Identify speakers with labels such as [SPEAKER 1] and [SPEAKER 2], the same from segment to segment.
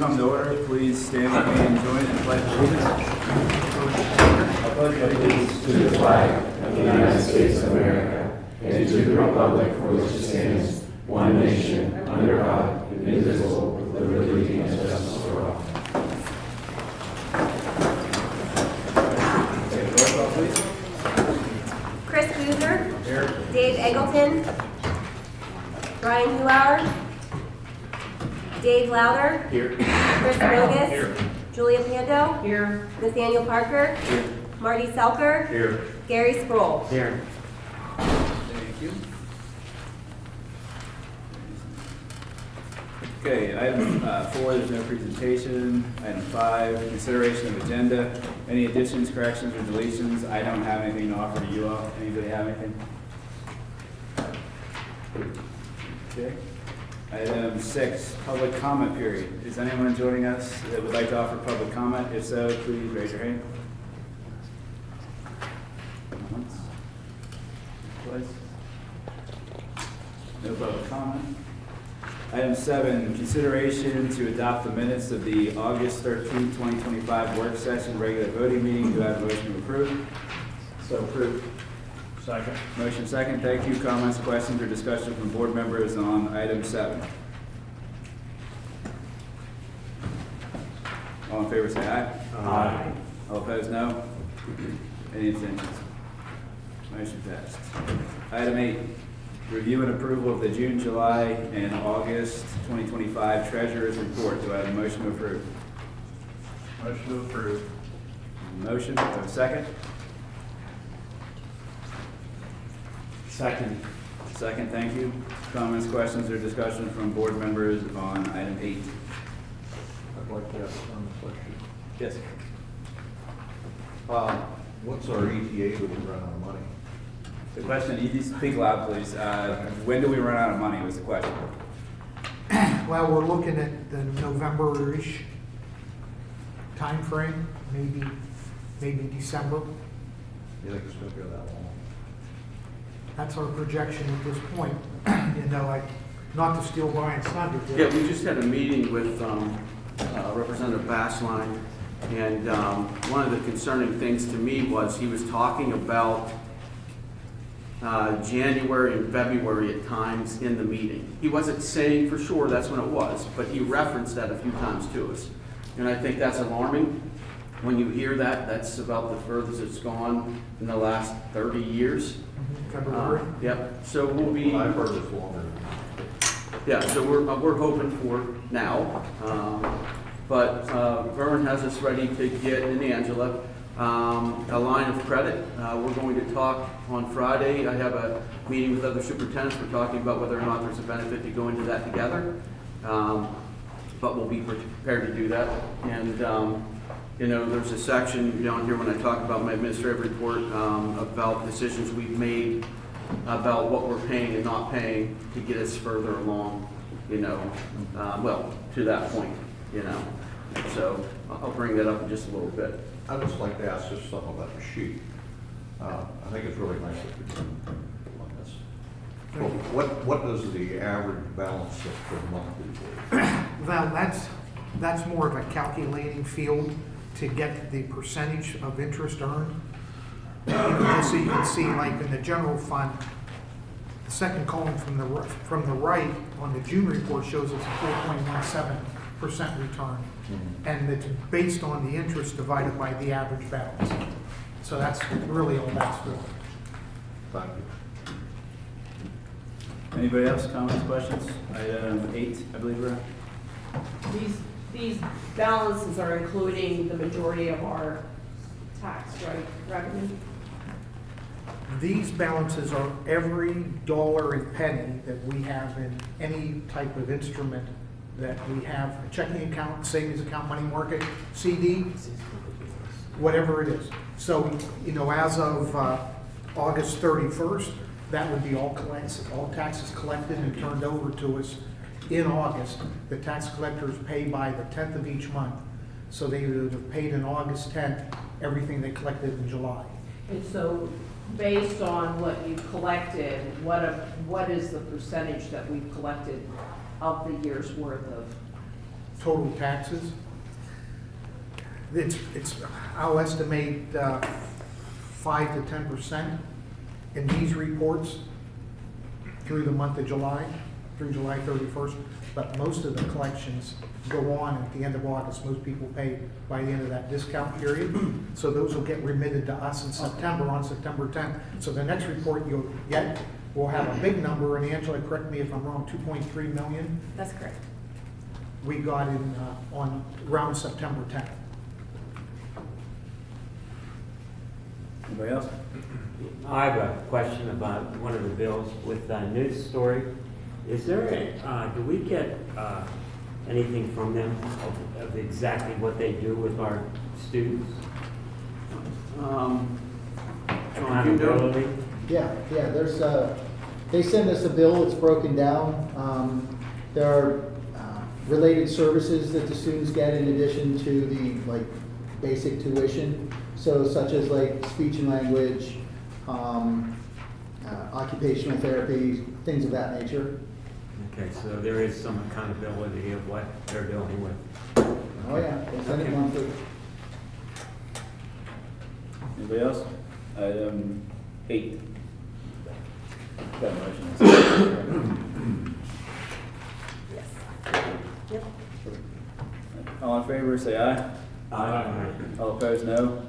[SPEAKER 1] come to order. Please stand with me and join in the pledge of allegiance.
[SPEAKER 2] I pledge allegiance to the flag of the United States of America and to the republic for which it stands, one nation, under God, indivisible, with liberty and justice for all.
[SPEAKER 1] Okay, roll call, please.
[SPEAKER 3] Chris Boozer.
[SPEAKER 1] Here.
[SPEAKER 3] Dave Eggleton. Brian Huauer. Dave Louder.
[SPEAKER 1] Here.
[SPEAKER 3] Chris Rogas.
[SPEAKER 1] Here.
[SPEAKER 3] Julia Pando. Here. Nathaniel Parker.
[SPEAKER 1] Here.
[SPEAKER 3] Marty Selker.
[SPEAKER 1] Here.
[SPEAKER 3] Gary Sproul.
[SPEAKER 1] Here. Thank you. Okay, item 4, there's no presentation. Item 5, consideration of agenda. Any additions, corrections, or deletions? I don't have anything to offer to you all. Anybody have anything? Okay. Item 6, public comment period. Is anyone joining us that would like to offer public comment? If so, please raise your hand. Once. Twice. No public comment. Item 7, consideration to adopt the minutes of the August 13, 2025 work session regular voting meeting. Do I have a motion to approve? So approved. Second. Motion second. Thank you. Comments, questions, or discussion from board members on item 7? All in favor say aye.
[SPEAKER 2] Aye.
[SPEAKER 1] All opposed, no. Any abstentions? Motion passed. Item 8, review and approval of the June, July, and August 2025 Treasurer's Report. Do I have a motion to approve?
[SPEAKER 4] Motion to approve.
[SPEAKER 1] Motion. Do I have a second?
[SPEAKER 2] Second.
[SPEAKER 1] Second, thank you. Comments, questions, or discussion from board members on item 8?
[SPEAKER 4] I'd like to ask one question.
[SPEAKER 1] Yes.
[SPEAKER 4] What's our ETA when we run out of money?
[SPEAKER 1] The question, you need to speak loud, please. When do we run out of money was the question.
[SPEAKER 5] Well, we're looking at the November-ish timeframe, maybe December.
[SPEAKER 4] You think it's gonna go that long?
[SPEAKER 5] That's our projection at this point. Not to steal Brian's thunder.
[SPEAKER 6] Yeah, we just had a meeting with Representative Bassline, and one of the concerning things to me was he was talking about January and February at times in the meeting. He wasn't saying for sure that's when it was, but he referenced that a few times to us. And I think that's alarming. When you hear that, that's about the furthest it's gone in the last 30 years.
[SPEAKER 5] February.
[SPEAKER 6] Yep, so we'll be...
[SPEAKER 4] I've heard it's longer.
[SPEAKER 6] Yeah, so we're hoping for now, but Vern has us ready to get, and Angela, a line of credit. We're going to talk on Friday. I have a meeting with other superintendents. We're talking about whether or not there's a benefit to go into that together, but we'll be prepared to do that. And there's a section down here when I talk about my administrative report about decisions we've made about what we're paying and not paying to get us further along, to that point, So I'll bring that up in just a little bit.
[SPEAKER 4] I'd just like to ask just something about the sheet. I think it's really nice that we're doing on this. Well, what does the average balance of per month equal?
[SPEAKER 5] Well, that's more of a calculating field to get the percentage of interest earned. So you can see, like in the general fund, the second column from the right on the June report shows us a 4.17% return. And it's based on the interest divided by the average balance. So that's really all that's for.
[SPEAKER 4] Thank you.
[SPEAKER 1] Anybody else, comments, questions? Item 8, I believe we're at.
[SPEAKER 7] These balances are including the majority of our tax, right, revenue?
[SPEAKER 5] These balances are every dollar and penny that we have in any type of instrument that we have, a checking account, savings account, money market, CD, whatever it is. So, as of August 31st, that would be all taxes collected and turned over to us in August. The tax collectors pay by the 10th of each month. So they would have paid in August 10th everything they collected in July.
[SPEAKER 7] And so based on what you collected, what is the percentage that we've collected of the year's worth of
[SPEAKER 5] total taxes. I'll estimate 5 to 10% in these reports through the month of July, through July 31st. But most of the collections go on at the end of August. Most people pay by the end of that discount period. So those will get remitted to us in September, on September 10th. So the next report you'll get will have a big number, and Angela, correct me if I'm wrong, 2.3 million
[SPEAKER 3] That's correct.
[SPEAKER 5] we got in on around September 10th.
[SPEAKER 1] Anybody else?
[SPEAKER 8] I have a question about one of the bills with the news story. Is there, do we get anything from them of exactly what they do with our students?
[SPEAKER 6] John, you know?
[SPEAKER 8] Accountability?
[SPEAKER 9] Yeah, there's, they send us a bill, it's broken down. There are related services that the students get in addition to the, like, basic tuition. So such as like speech and language, occupational therapy, things of that nature.
[SPEAKER 8] Okay, so there is some accountability of what they're dealing with.
[SPEAKER 9] Oh yeah, they send it monthly.
[SPEAKER 1] Anybody else? Item 8. Got a motion.
[SPEAKER 3] Yes. Yep.
[SPEAKER 1] All in favor, say aye.
[SPEAKER 8] Aye.
[SPEAKER 1] All opposed, no.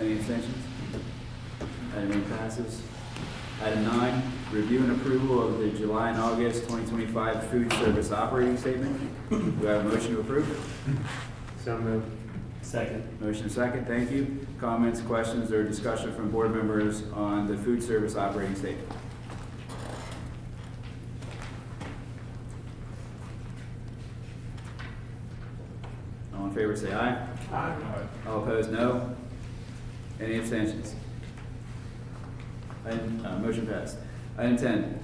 [SPEAKER 1] Any abstentions? Item 8 passes. Item 9, review and approval of the July and August 2025 food service operating statement. Do I have a motion to approve?
[SPEAKER 8] So moved.
[SPEAKER 2] Second.
[SPEAKER 1] Motion second, thank you. Comments, questions, or discussion from board members on the food service operating statement? All in favor, say aye.
[SPEAKER 2] Aye.
[SPEAKER 1] All opposed, no. Any abstentions? Motion passed. Item 10,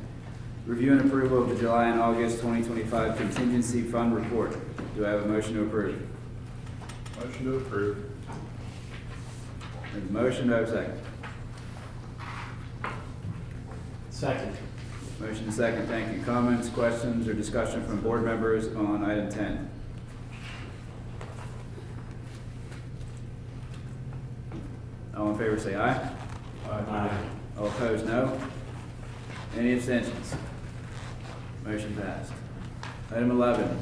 [SPEAKER 1] review and approval of the July and August 2025 contingency fund report. Do I have a motion to approve?
[SPEAKER 4] Motion to approve.
[SPEAKER 1] There's a motion, do I have a second?
[SPEAKER 2] Second.
[SPEAKER 1] Motion second, thank you. Comments, questions, or discussion from board members on item 10? All in favor say aye.
[SPEAKER 8] Aye.
[SPEAKER 1] All opposed, no. Any abstentions? Motion passed. Item 11,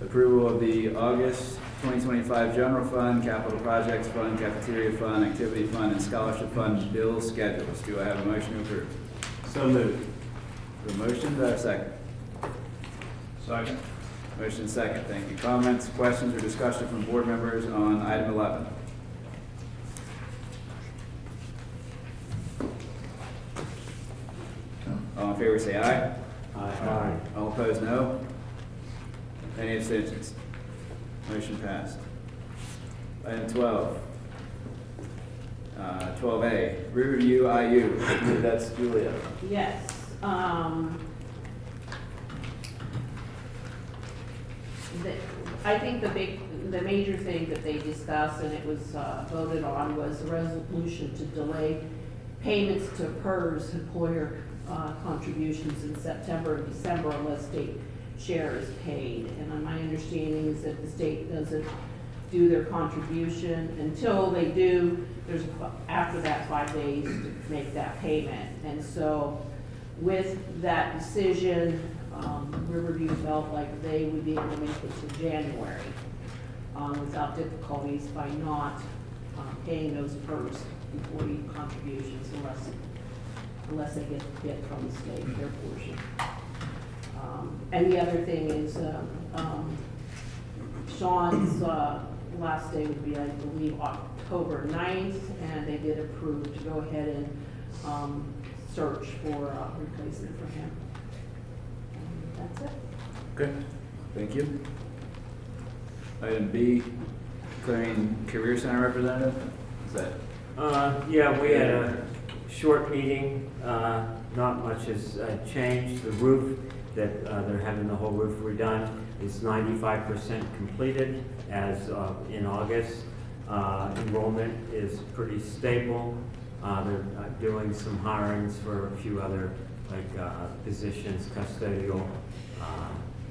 [SPEAKER 1] approval of the August 2025 General Fund, Capital Projects Fund, Cafeteria Fund, Activity Fund, and Scholarship Fund bill schedules. Do I have a motion to approve?
[SPEAKER 2] So moved.
[SPEAKER 1] The motion, do I have a second?
[SPEAKER 2] Second.
[SPEAKER 1] Motion second, thank you. Comments, questions, or discussion from board members on item 11? All in favor say aye.
[SPEAKER 8] Aye.
[SPEAKER 1] All opposed, no. Any abstentions? Motion passed. Item 12. 12A, Riverview IU. That's Julia.
[SPEAKER 7] Yes, I think the major thing that they discussed and it was voted on was the resolution to delay payments to PERS employer contributions in September and December unless state share is paid. And my understanding is that the state doesn't do their contribution until they do. There's after that 5 days to make that payment. And so with that decision, Riverview felt like they would be able to make it to January without difficulties by not paying those PERS employee contributions unless they get from the state their portion. And the other thing is Sean's last day would be, I believe, October 9th, and they did approve to go ahead and search for a replacement for him. And that's it.
[SPEAKER 1] Okay, thank you. Item B, Clarion Career Center representative. Is that?
[SPEAKER 8] Yeah, we had a short meeting. Not much has changed. The roof that they're having the whole roof redone is 95% completed as in August. Enrollment is pretty stable. They're doing some hirings for a few other like positions, custodial,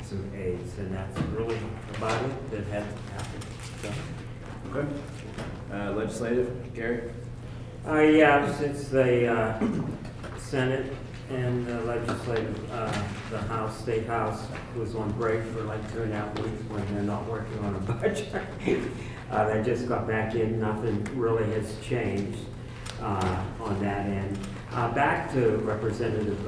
[SPEAKER 8] some aids, and that's really about it that had happened. So,
[SPEAKER 1] Okay. Legislative, Gary?
[SPEAKER 8] yeah, since the Senate and the legislative, the House, State House was on break for like 2.5 weeks when they're not working on a budget. They just got back in, nothing really has changed on that end. Back to Representative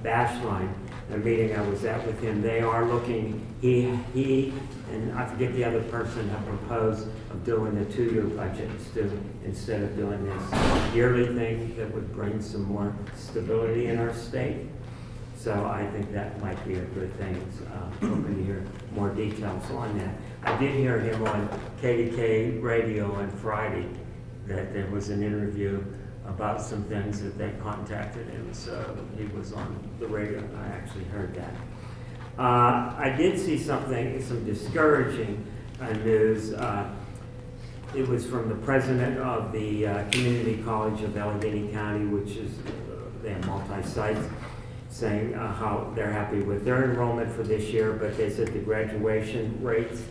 [SPEAKER 8] Bashline, the meeting I was at with him, they are looking, he and I forget the other person have proposed of doing a 2-year budget instead of doing this yearly thing that would bring some more stability in our state. So I think that might be a good thing. Hoping to hear more details on that. I did hear him on KDK radio on Friday that there was an interview about some things that they contacted him, so he was on the radio. I actually heard that. I did see some discouraging news. It was from the president of the Community College of Allegheny County, which is, they have multi-sites, saying how they're happy with their enrollment for this year, but they said the graduation rates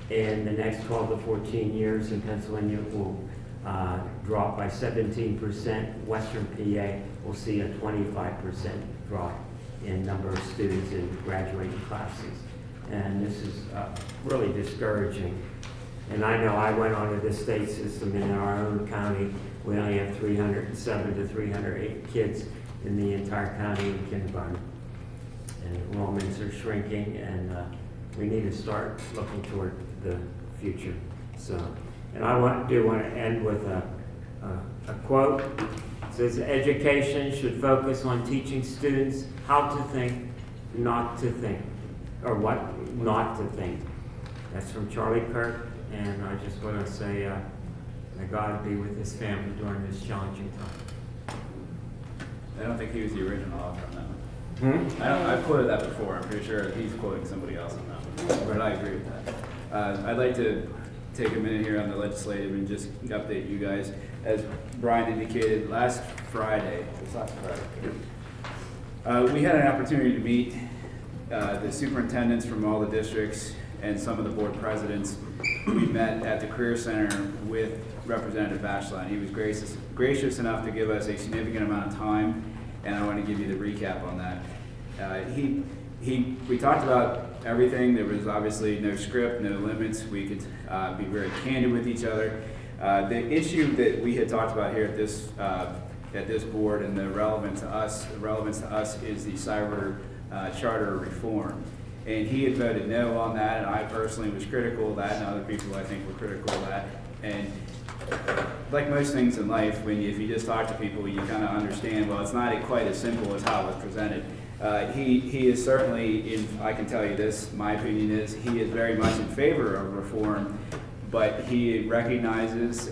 [SPEAKER 8] in the next 12 to 14 years in Pennsylvania will drop by 17%. Western PA will see a 25% drop in number of students in graduating classes. And this is really discouraging. And I know I went onto the state system in our own county. We only have 307 to 308 kids in the entire county in kindergarten. And enrollments are shrinking, and we need to start looking toward the future. So, and I do want to end with a quote. It says, education should focus on teaching students how to think, not to think, or what not to think. That's from Charlie Kirk, and I just want to say that God be with his family during this challenging time.
[SPEAKER 1] I don't think he was the original author on that one. I've quoted that before. I'm pretty sure he's quoting somebody else on that one, but I agree with that. I'd like to take a minute here on the legislative and just update you guys. As Brian indicated, last Friday, we had an opportunity to meet the superintendents from all the districts and some of the board presidents. We met at the Career Center with Representative Bashline. He was gracious enough to give us a significant amount of time, and I want to give you the recap on that. We talked about everything. There was obviously no script, no limits. We could be very candid with each other. The issue that we had talked about here at this board and the relevance to us is the cyber charter reform. And he had voted no on that, and I personally was critical of that, and other people I think were critical of that. And like most things in life, if you just talk to people, you kind of understand, well, it's not quite as simple as how it was presented. He is certainly, I can tell you this, my opinion is, he is very much in favor of reform, but he recognizes,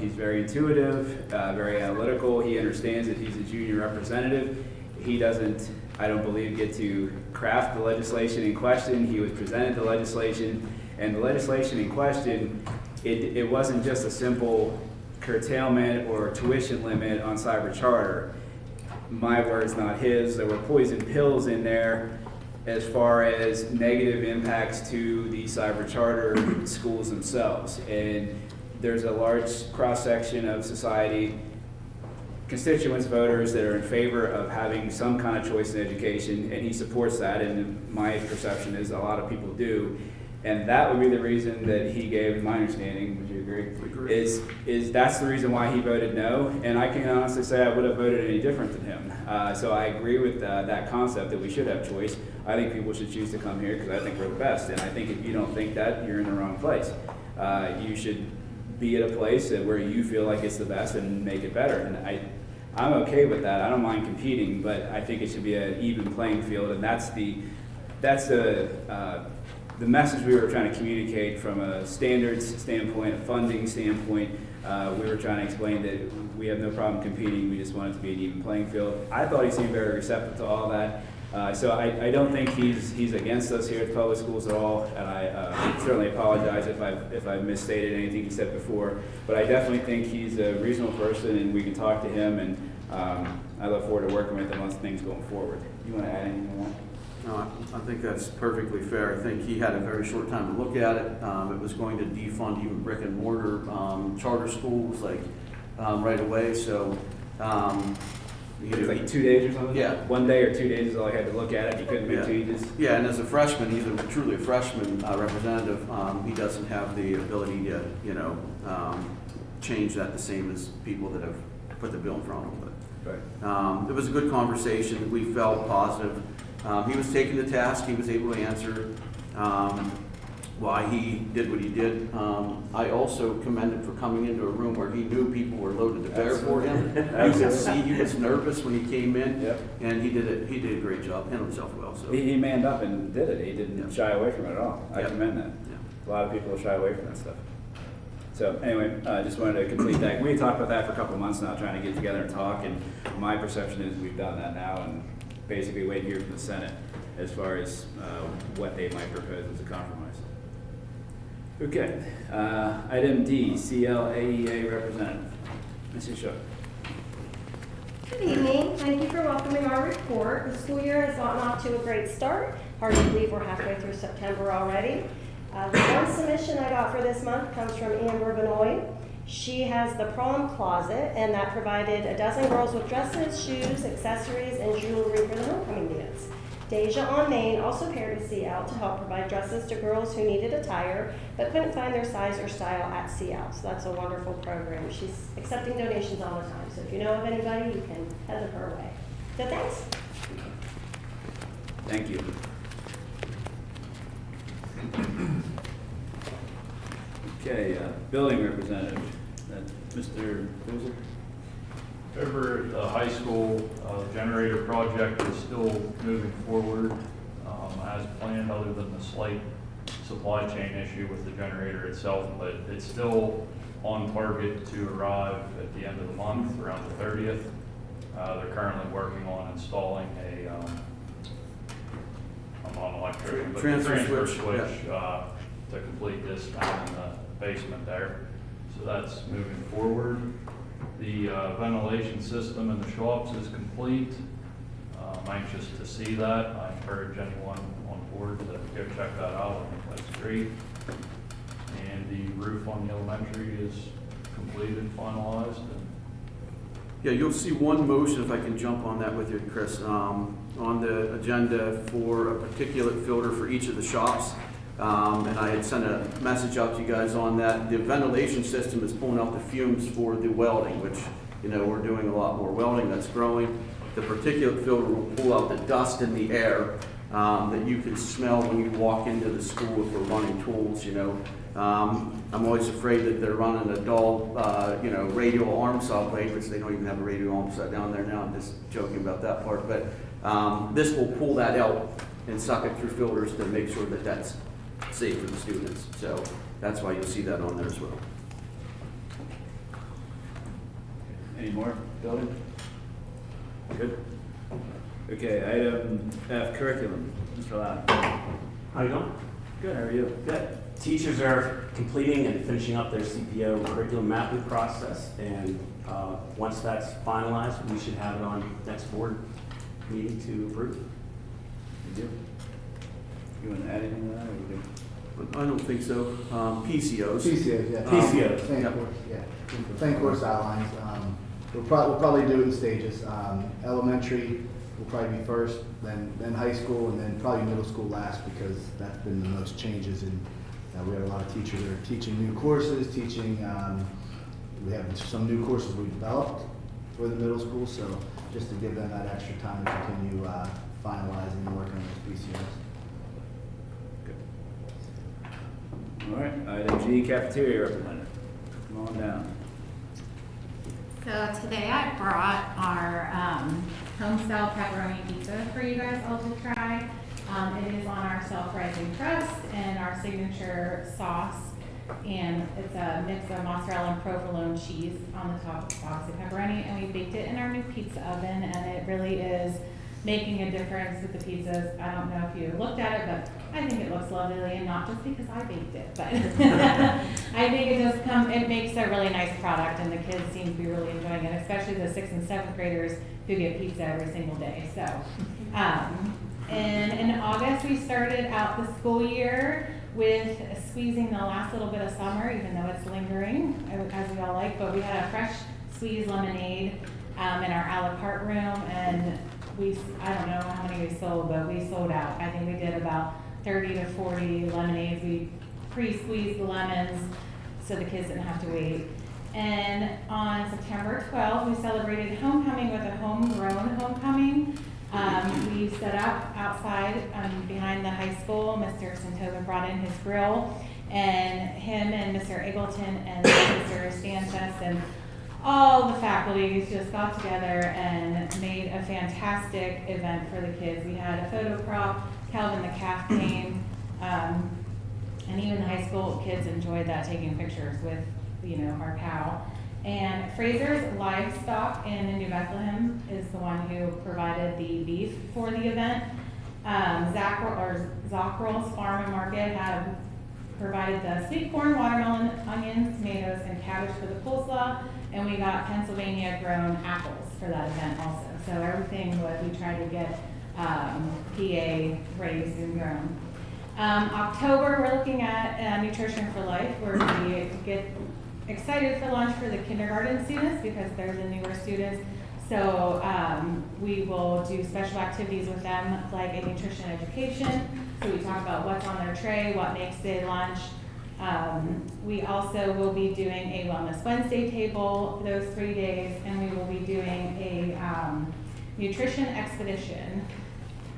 [SPEAKER 1] he's very intuitive, very analytical. He understands that he's a junior representative. He doesn't, I don't believe, get to craft the legislation in question. He was presented the legislation, and the legislation in question, it wasn't just a simple curtailment or tuition limit on cyber charter. My words, not his. There were poison pills in there as far as negative impacts to the cyber charter schools themselves. And there's a large cross-section of society, constituents, voters that are in favor of having some kind of choice in education, and he supports that, and my perception is a lot of people do. And that would be the reason that he gave, in my understanding, would you agree? Is that's the reason why he voted no, and I can honestly say I would have voted any different than him. So I agree with that concept that we should have choice. I think people should choose to come here because I think we're the best, and I think if you don't think that, you're in the wrong place. You should be at a place where you feel like it's the best and make it better. And I'm okay with that. I don't mind competing, but I think it should be an even playing field, and that's the message we were trying to communicate from a standards standpoint, a funding standpoint. We were trying to explain that we have no problem competing. We just want it to be an even playing field. I thought he seemed very receptive to all that. So I don't think he's against us here at the public schools at all, and I certainly apologize if I've misstated anything he said before. But I definitely think he's a reasonable person, and we can talk to him, and I look forward to working with him on things going forward. You want to add anything to that?
[SPEAKER 6] No, I think that's perfectly fair. I think he had a very short time to look at it. It was going to defund even brick and mortar charter schools like right away, so.
[SPEAKER 1] It was like 2 days or something?
[SPEAKER 6] Yeah.
[SPEAKER 1] 1 day or 2 days is all I had to look at it, you couldn't make changes?
[SPEAKER 6] Yeah, and as a freshman, he's truly a freshman representative. He doesn't have the ability to, change that the same as people that have put the bill in front of him. But it was a good conversation. We felt positive. He was taking the task. He was able to answer why he did what he did. I also commend him for coming into a room where he knew people were loaded to bear for him. You could see he was nervous when he came in,
[SPEAKER 1] Yep.
[SPEAKER 6] and he did a great job, handled himself well. So
[SPEAKER 1] He manned up and did it, he didn't
[SPEAKER 6] Yeah.
[SPEAKER 1] shy away from it at all. I
[SPEAKER 6] Yeah.
[SPEAKER 1] commend that.
[SPEAKER 6] Yeah.
[SPEAKER 1] A lot of people shy away from that stuff. So anyway, just wanted to complete that. We talked about that for a couple of months now, trying to get together and talk, and my perception is we've done that now, and basically wait here from the Senate as far as what they might propose as a compromise. Okay, item D, CLAEA representative, Mrs. Shook.
[SPEAKER 10] Good evening. Thank you for welcoming our report. The school year has gotten off to a great start. Hard to believe we're halfway through September already. The one submission I got for this month comes from Amber Benoit. She has the prom closet, and that provided a dozen girls with dresses, shoes, accessories, and jewelry for the homecoming dance. Deja on Main also paired with CL to help provide dresses to girls who needed attire but couldn't find their size or style at CL. So that's a wonderful program. She's accepting donations all the time. So if you know of anybody, you can head them her way. So thanks.
[SPEAKER 1] Thank you. Okay, building representative, Mr. Boozer.
[SPEAKER 11] Over at the high school, the generator project is still moving forward as planned, other than the slight supply chain issue with the generator itself, but it's still on target to arrive at the end of the month, around the 30th. They're currently working on installing I'm not an electrician, but
[SPEAKER 6] Transfer switch,
[SPEAKER 11] to complete this down in the basement there. So that's moving forward. The ventilation system in the shops is complete. I'm anxious to see that. I encourage anyone on board to go check that out. I think that's great. And the roof on the elementary is completed, finalized.
[SPEAKER 6] Yeah, you'll see one motion, if I can jump on that with you, Chris, on the agenda for a particulate filter for each of the shops. And I had sent a message out to you guys on that. The ventilation system is pulling out the fumes for the welding, which, we're doing a lot more welding that's growing. The particulate filter will pull out the dust in the air that you can smell when you walk into the school if we're running tools, I'm always afraid that they're running a dull, radial arm saw blade, which they don't even have a radial arm saw down there now. I'm just joking about that part. But this will pull that out and suck it through filters to make sure that that's safe for the students. So that's why you'll see that on there as well.
[SPEAKER 1] Any more building? Good. Okay, item F, curriculum, Mr. Loud.
[SPEAKER 12] How you doing?
[SPEAKER 1] Good, how are you?
[SPEAKER 12] Good. Teachers are completing and finishing up their CPO curriculum mapping process, and once that's finalized, we should have it on next board meeting to approve.
[SPEAKER 1] You do? You want to add anything to that, or you do?
[SPEAKER 6] I don't think so. PCOs.
[SPEAKER 9] PCOs, yeah.
[SPEAKER 12] PCOs.
[SPEAKER 9] Same
[SPEAKER 6] Yep.
[SPEAKER 9] course, yeah. Same course outlines. We'll probably do it in stages. Elementary will probably be first, then high school, and then probably middle school last, because that's been the most changes. And we have a lot of teachers that are teaching new courses, we have some new courses we developed for the middle school, so just to give them that extra time to continue finalizing and working on those PCOs.
[SPEAKER 1] All right, item G, cafeteria representative. Come on down.
[SPEAKER 13] So today I brought our home style pepperoni pizza for you guys all to try. It is on our self-rising crust and our signature sauce, and it's a mix of mozzarella and provolone cheese on the top of box of pepperoni, and we baked it in our new pizza oven, and it really is making a difference with the pizzas. I don't know if you looked at it, but I think it looks lovely, and not just because I baked it, but I think it makes a really nice product, and the kids seem to be really enjoying it, especially the 6th and 7th graders who get pizza every single day. So And in August, we started out the school year with squeezing the last little bit of summer, even though it's lingering, as we all like, but we had a fresh squeeze lemonade in our a la carte room, and I don't know how many we sold, but we sold out. I think we did about 30 to 40 lemonades. We pre-squeezed the lemons so the kids didn't have to wait. And on September 12th, we celebrated homecoming with a homegrown homecoming. We set up outside behind the high school. Mr. Santova brought in his grill, and him and Mr. Eggleton and Mr. Stances and all the faculty just got together and made a fantastic event for the kids. We had a photo prop, Calvin the calf came, and even the high school kids enjoyed that, taking pictures with, our cow. And Fraser's Livestock in New Bethlehem is the one who provided the beef for the event. Zockrell's Farm and Market had provided the sweet corn, watermelon, onions, tomatoes, and cabbage for the coleslaw, and we got Pennsylvania grown apples for that event also. So everything we tried to get PA raised and grown. October, we're looking at Nutrition for Life, where we get excited for lunch for the kindergarten students because they're the newer students. So we will do special activities with them, like a nutrition education. So we talk about what's on their tray, what makes a lunch. We also will be doing a Wellness Wednesday table those 3 days, and we will be doing a nutrition expedition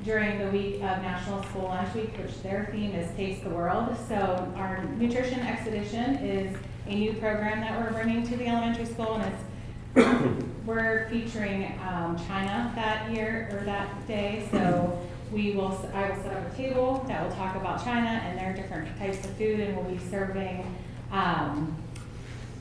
[SPEAKER 13] during the week of National School Lunch Week, which their theme is Taste the World. So our nutrition expedition is a new program that we're bringing to the elementary school, and we're featuring China that year or that day. So I will set up a table that will talk about China and their different types of food, and we'll be serving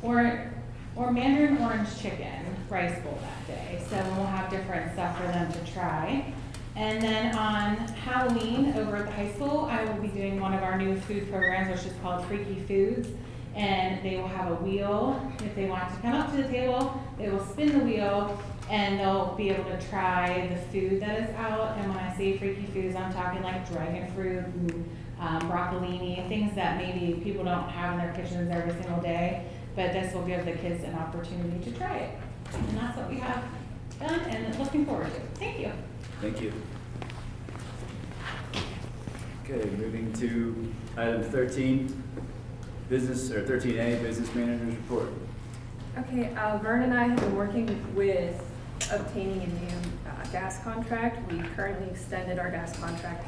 [SPEAKER 13] or Mandarin orange chicken rice bowl that day. So we'll have different stuff for them to try. And then on Halloween over at the high school, I will be doing one of our new food programs, which is called Freaky Foods. And they will have a wheel. If they want to come up to the table, they will spin the wheel, and they'll be able to try the food that is out. And when I say freaky foods, I'm talking like dragon fruit and broccolini, things that maybe people don't have in their kitchens every single day. But this will give the kids an opportunity to try it. And that's what we have done and looking forward to. Thank you.
[SPEAKER 1] Thank you. Okay, moving to item 13, 13A, Business Manager's Report.
[SPEAKER 14] Okay, Vern and I have been working with obtaining a new gas contract. We currently extended our gas contract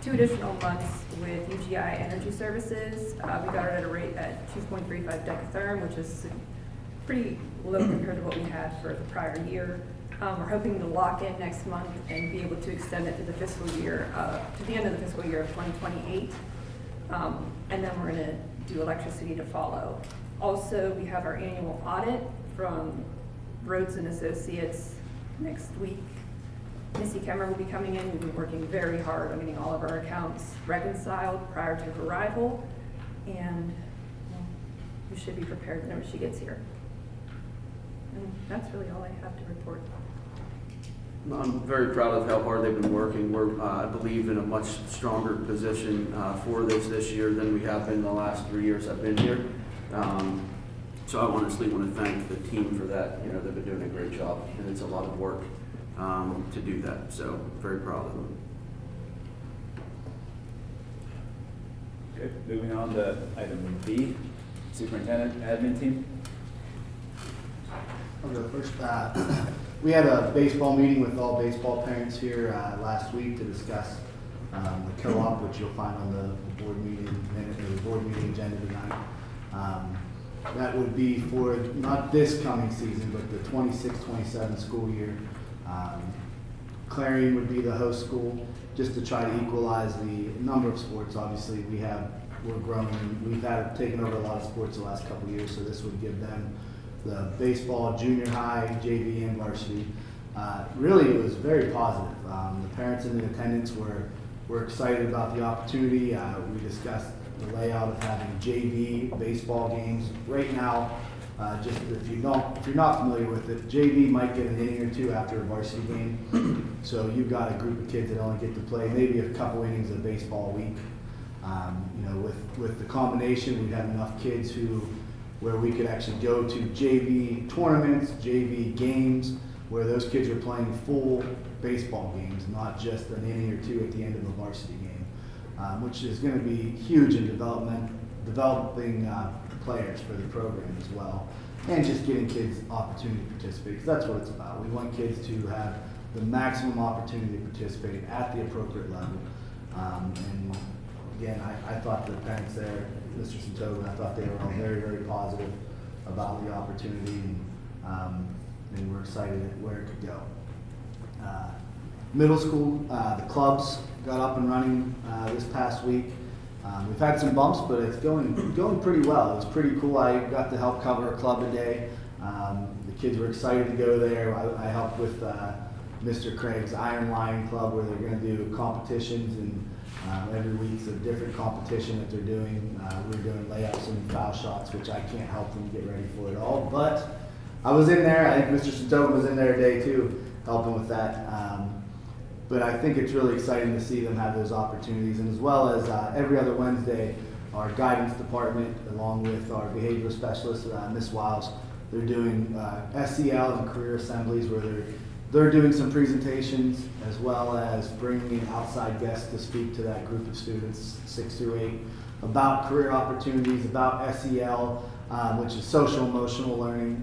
[SPEAKER 14] 2 additional months with UGI Energy Services. We got it at a rate at 2.35 decatherm, which is pretty low compared to what we had for the prior year. We're hoping to lock in next month and be able to extend it to the fiscal year, to the end of the fiscal year of 2028. And then we're going to do electricity to follow. Also, we have our annual audit from Rhodes and Associates next week. Missy Kemmer will be coming in. We've been working very hard on getting all of our accounts reconciled prior to her arrival, and we should be prepared whenever she gets here. And that's really all I have to report.
[SPEAKER 6] I'm very proud of how hard they've been working. We're, I believe, in a much stronger position for this year than we have been the last 3 years I've been here. So I honestly want to thank the team for that. You know, they've been doing a great job, and it's a lot of work to do that. So very proud of them.
[SPEAKER 1] Okay, moving on to item B, Superintendent Admin Team.
[SPEAKER 9] I'll go first. We had a baseball meeting with all baseball parents here last week to discuss the co-op, which you'll find on the board meeting agenda tonight. That would be for not this coming season, but the 26-27 school year. Clarion would be the host school, just to try to equalize the number of sports. Obviously, we're growing. We've taken over a lot of sports the last couple of years, so this would give them the baseball, junior high, JV, and varsity. Really, it was very positive. The parents in the attendance were excited about the opportunity. We discussed the layout of having JV baseball games. Right now,
[SPEAKER 15] Just if you're not familiar with it, JV might get an inning or two after a varsity game. So you've got a group of kids that only get to play maybe a couple innings of baseball a week. With the combination, we've had enough kids where we could actually go to JV tournaments, JV games, where those kids are playing full baseball games, not just an inning or two at the end of a varsity game, which is going to be huge in developing players for the program as well, and just getting kids opportunity to participate, because that's what it's about. We want kids to have the maximum opportunity to participate at the appropriate level. And again, I thought the parents there, Mr. Santoga, I thought they were all very, very positive about the opportunity, and we're excited at where it could go. Middle school, the clubs got up and running this past week. We've had some bumps, but it's going pretty well. It was pretty cool. I got to help cover a club today. The kids were excited to go there. I helped with Mr. Craig's Iron Lion Club, where they're going to do competitions, and every week's a different competition that they're doing. We're doing layups and foul shots, which I can't help them get ready for it all. But I was in there. I think Mr. Santoga was in there today too, helping with that. But I think it's really exciting to see them have those opportunities, and as well as every other Wednesday, our guidance department, along with our behavioral specialist, Ms. Wiles, they're doing SEL and career assemblies where they're doing some presentations, as well as bringing in outside guests to speak to that group of students, 6 through 8, about career opportunities, about SEL, which is social emotional learning,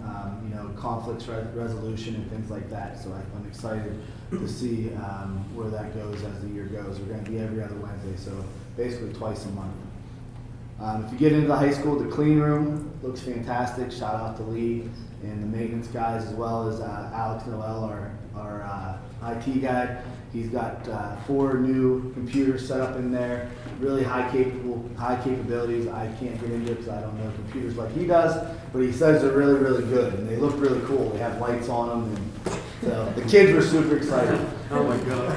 [SPEAKER 15] conflict resolution and things like that. So I'm excited to see where that goes as the year goes. We're going to be every other Wednesday, so basically twice a month. If you get into the high school, the clean room looks fantastic. Shout out to Lee and the maintenance guys, as well as Alex Noel, our IT guy. He's got 4 new computers set up in there, really high capabilities. I can't get into it because I don't know computers like he does, but he says they're really, really good, and they look really cool. They have lights on them, and so the kids were super excited.
[SPEAKER 6] Oh my God.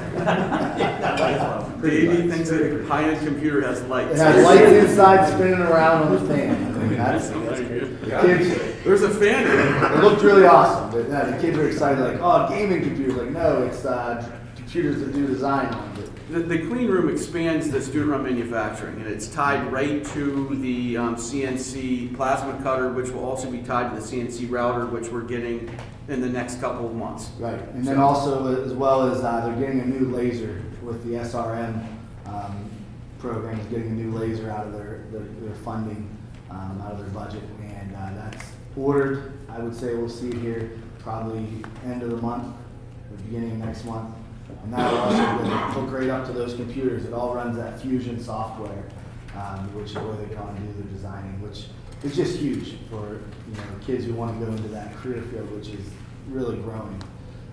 [SPEAKER 6] The AD thinks a high-end computer has lights.
[SPEAKER 15] It has lights inside spinning around on the fan. I mean, that's good. The kids,
[SPEAKER 6] there's a fan in it.
[SPEAKER 15] It looked really awesome. But, the kids were excited, like, oh, gaming computers. Like, no, it's computers that do design on it.
[SPEAKER 6] The clean room expands the student-run manufacturing, and it's tied right to the CNC plasma cutter, which will also be tied to the CNC router, which we're getting in the next couple of months.
[SPEAKER 15] Right, and then also, as well as they're getting a new laser with the SRM program, is getting a new laser out of their funding, out of their budget, and that's ordered. I would say we'll see it here probably end of the month, or beginning of next month. And that'll also hook right up to those computers. It all runs that Fusion software, which is where they go on and do the designing, which is just huge for kids who want to go into that career field, which is really growing.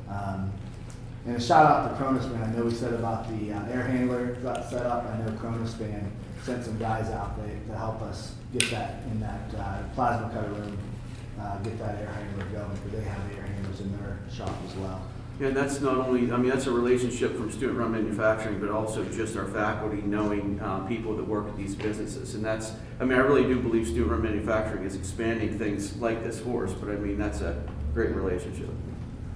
[SPEAKER 15] And a shout out to Kronospan. I know we said about the air handler got set up. I know Kronospan sent some guys out there to help us get that in that plasma cutter room, get that air handler going, because they have air handlers in their shop as well.
[SPEAKER 6] And that's not only, that's a relationship from student-run manufacturing, but also just our faculty knowing people that work at these businesses. And that's, I really do believe student-run manufacturing is expanding things like this for us, but that's a great relationship.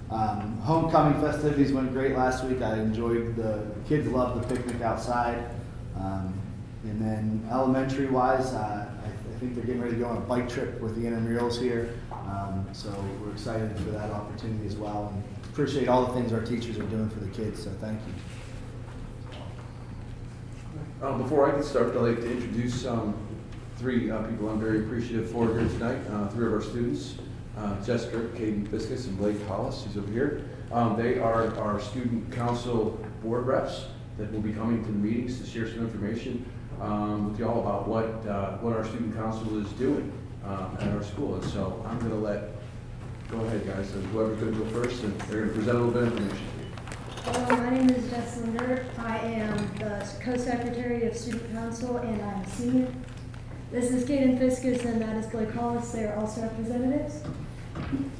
[SPEAKER 15] Homecoming festivities went great last week. I enjoyed the kids loved the picnic outside. And then elementary-wise, I think they're getting ready to go on a bike trip with the intramurals here. So we're excited for that opportunity as well. And appreciate all the things our teachers are doing for the kids, so thank you.
[SPEAKER 2] Before I get started, I'd like to introduce 3 people I'm very appreciative for here tonight. 3 of our students, Jessica, Katie Biscus, and Blake Hollis, who's over here. They are our student council board reps that will be coming to the meetings to share some information with y'all about what our student council is doing at our school. And so I'm going to go ahead, guys, and whoever's going to go first, and they're going to present a little bit of information.
[SPEAKER 16] Hello, my name is Jess Linder. I am the co-secretary of Student Council, and I'm a senior. This is Kaden Fiskus, and that is Blake Hollis. They are also representatives.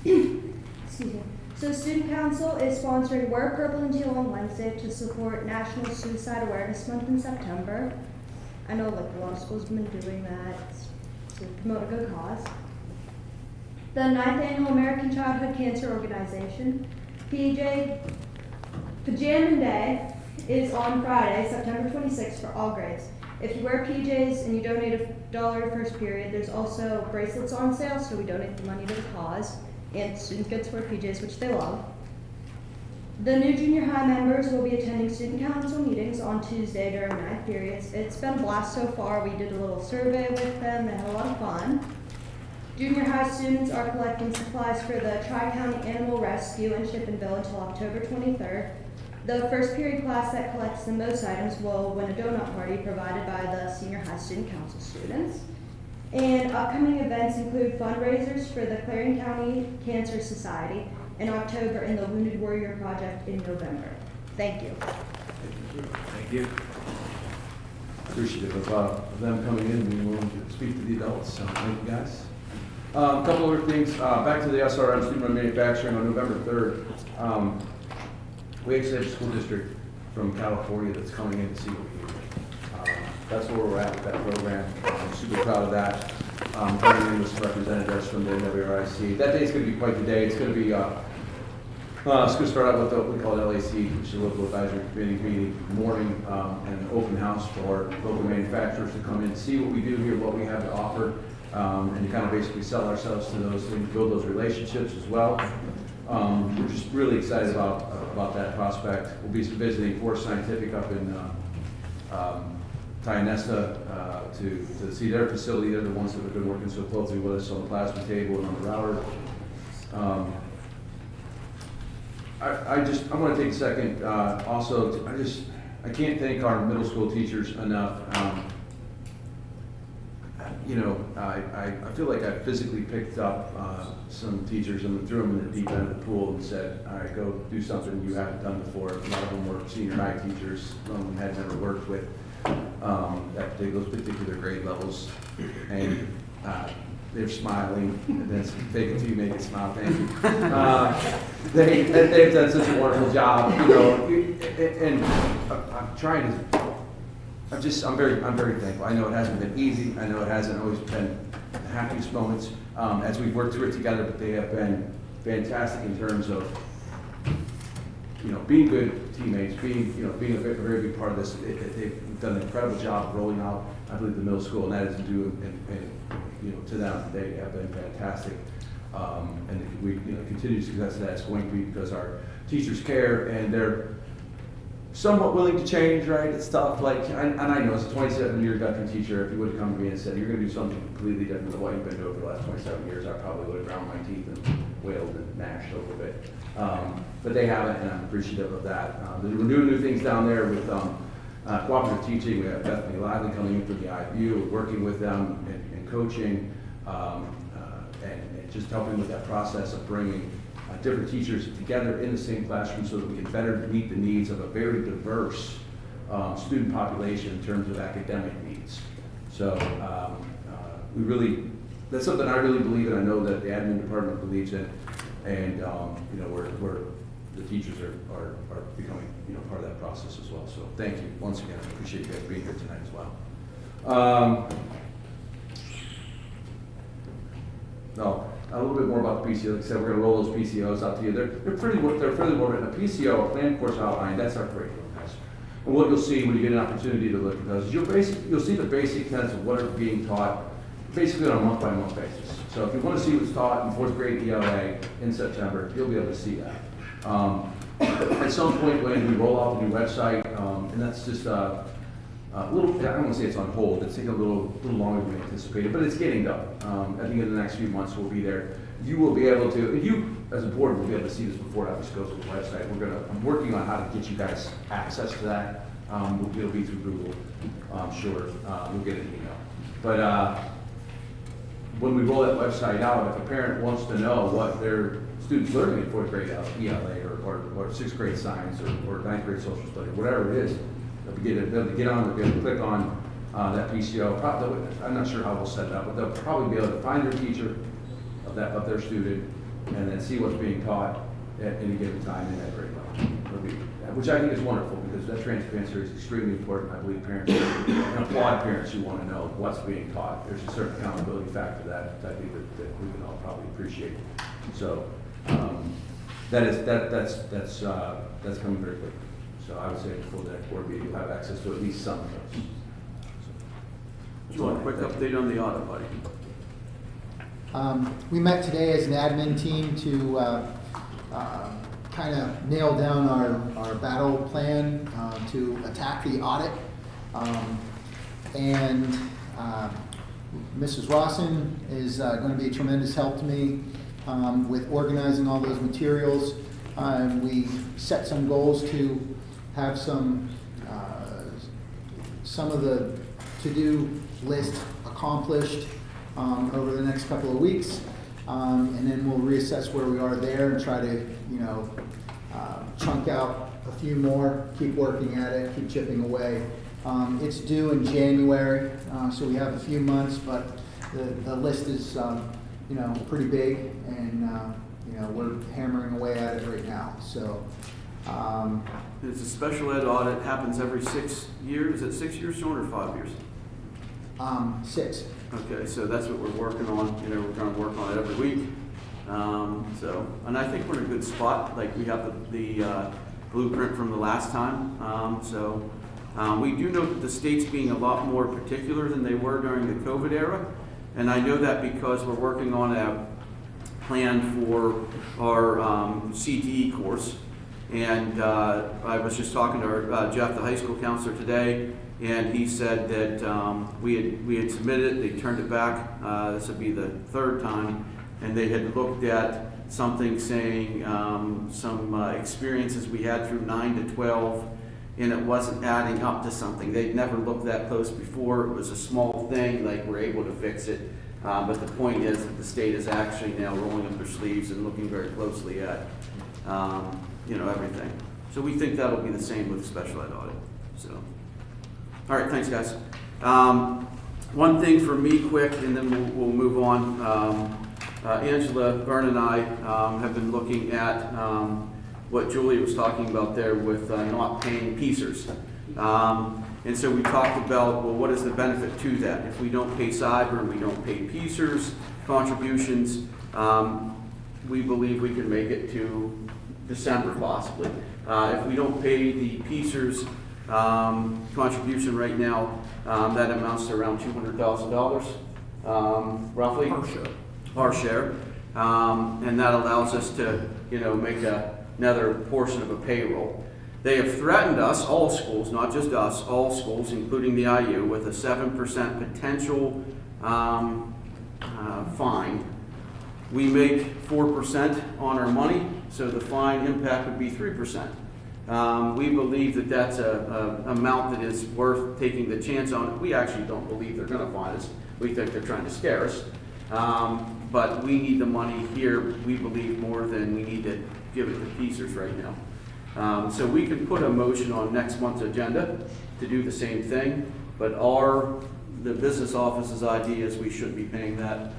[SPEAKER 16] Excuse me. So Student Council is sponsoring Wear Purple and Teal on Wednesday to support National Suicide Awareness Month in September. I know a lot of schools have been doing that to promote a good cause. the 9th Annual American Childhood Cancer Organization. Pajama Day is on Friday, September 26th for all grades. If you wear PJs and you donate $1 to first period, there's also bracelets on sale, so we donate the money to the cause. And students get to wear PJs, which they love. The new junior high members will be attending student council meetings on Tuesday during 9th periods. It's been a blast so far. We did a little survey with them and had a lot of fun. Junior high students are collecting supplies for the Tri-County Animal Rescue in Shippensville until October 23rd. The first period class that collects the most items will win a donut party provided by the senior high student council students. And upcoming events include fundraisers for the Clarion-County Cancer Society in October and the Wounded Warrior Project in November. Thank you.
[SPEAKER 1] Thank you.
[SPEAKER 2] Appreciative of them coming in and being willing to speak to the adults, so thank you guys. A couple other things, back to the SRM student-run manufacturing on November 3rd. We actually have a school district from California that's coming in to see what we do. That's where we're at with that program. I'm super proud of that. Coming in with some representatives from the NWRIC. That day is going to be quite the day. It's going to be, it's going to start out with what we call LAC, which is a local advisory committee meeting, morning, and an open house for local manufacturers to come in, see what we do here, what we have to offer, and to kind of basically sell ourselves to those and build those relationships as well. We're just really excited about that prospect. We'll be visiting Forest Scientific up in Tionesta to see their facility. They're the ones that have been working so closely with us on the plasma table and on the router. I want to take a second also. I can't thank our middle school teachers enough. I feel like I physically picked up some teachers and threw them in the deep end of the pool and said, all right, go do something you haven't done before. A lot of them were senior high teachers. Some of them had never worked with those particular grade levels. And they're smiling, and then fake it till you make it smile, thank you. They've done such a wonderful job, and I'm trying to, I'm very thankful. I know it hasn't been easy. I know it hasn't always been the happiest moments as we've worked through it together, but they have been fantastic in terms of, being good teammates, being a very big part of this. They've done an incredible job of rolling out, I believe, the middle school, and that is due to them. They have been fantastic, and we continued success of that is going to be because our teachers care and they're somewhat willing to change, right? It's tough. And I know as a 27-year veteran teacher, if you would have come to me and said, you're going to do something completely different than what you've been doing for the last 27 years, I probably would have ground my teeth and wailed and gnashed a little bit. But they haven't, and I'm appreciative of that. We're doing new things down there with cooperative teaching. We have Bethany Lively coming in from the IVU. We're working with them and coaching and just helping with that process of bringing different teachers together in the same classroom so that we can better meet the needs of a very diverse student population in terms of academic needs. So that's something I really believe in. I know that the admin department believes in, and the teachers are becoming part of that process as well. So thank you once again. I appreciate you guys being here tonight as well. A little bit more about the PCO. Like I said, we're going to roll those PCOs out to you. They're fairly well written. A PCO, a planned course outline, that's our curriculum, guys. And what you'll see when you get an opportunity to look at those is you'll see the basic tenets of what are being taught basically on a month-by-month basis. So if you want to see what's taught in 4th grade ELA in September, you'll be able to see that. At some point when we roll out the new website, and that's just a little, I don't want to say it's on hold, it's taking a little longer than we anticipated, but it's getting done. I think in the next few months we'll be there. You will be able to, you as a board will be able to see this before it actually goes to the website. I'm working on how to get you guys access to that. It'll be through Google, I'm sure. We'll get an email. But when we roll that website out, if a parent wants to know what their students learning in 4th grade ELA or 6th grade science or 9th grade social study, whatever it is, they'll be able to get on, they'll be able to click on that PCO. I'm not sure how we'll set it up, but they'll probably be able to find their teacher of their student and then see what's being taught at any given time in that grade level. which I think is wonderful, because that transparency is extremely important. I believe parents and applaud parents who want to know what's being taught. There's a certain accountability factor that I think that we can all probably appreciate. So that's coming very quickly. So I would say before the next board meeting, you'll have access to at least some of those.
[SPEAKER 6] Do you want a quick update on the audit, buddy?
[SPEAKER 9] We met today as an admin team to kind of nail down our battle plan to attack the audit. And Mrs. Rawson is going to be a tremendous help to me with organizing all those materials. We set some goals to have some of the to-do list accomplished over the next couple of weeks, and then we'll reassess where we are there and try to, chunk out a few more, keep working at it, keep chipping away. It's due in January, so we have a few months, but the list is, pretty big, and we're hammering away at it right now. So.
[SPEAKER 6] It's a special ed audit, happens every 6 years. Is it 6 years, Sean, or 5 years?
[SPEAKER 9] 6.
[SPEAKER 6] Okay, so that's what we're working on. We're going to work on it every week. And I think we're in a good spot. Like, we have the blueprint from the last time. We do know that the state's being a lot more particular than they were during the COVID era. And I know that because we're working on a plan for our CTE course. And I was just talking to Jeff, the high school counselor, today, and he said that we had submitted it, they turned it back. This would be the 3rd time, and they had looked at something saying some experiences we had through 9 to 12, and it wasn't adding up to something. They'd never looked that close before. It was a small thing, like we're able to fix it. But the point is that the state is actually now rolling up their sleeves and looking very closely at everything. So we think that'll be the same with the special ed audit. So, all right, thanks, guys. One thing for me, quick, and then we'll move on. Angela, Vern, and I have been looking at what Julie was talking about there with not paying PCERS. And so we talked about, well, what is the benefit to that? If we don't pay cyber and we don't pay PCERS contributions, we believe we can make it to December possibly. If we don't pay the PCERS contribution right now, that amounts to around $200,000, roughly. Our share. And that allows us to, make another portion of a payroll. They have threatened us, all schools, not just us, all schools, including the IU, with a 7% potential fine. We make 4% on our money, so the fine impact would be 3%. We believe that that's an amount that is worth taking the chance on. We actually don't believe they're going to fine us. We think they're trying to scare us. But we need the money here, we believe, more than we need to give it to PCERS right now. So we can put a motion on next month's agenda to do the same thing, but the business office's idea is we should be paying that.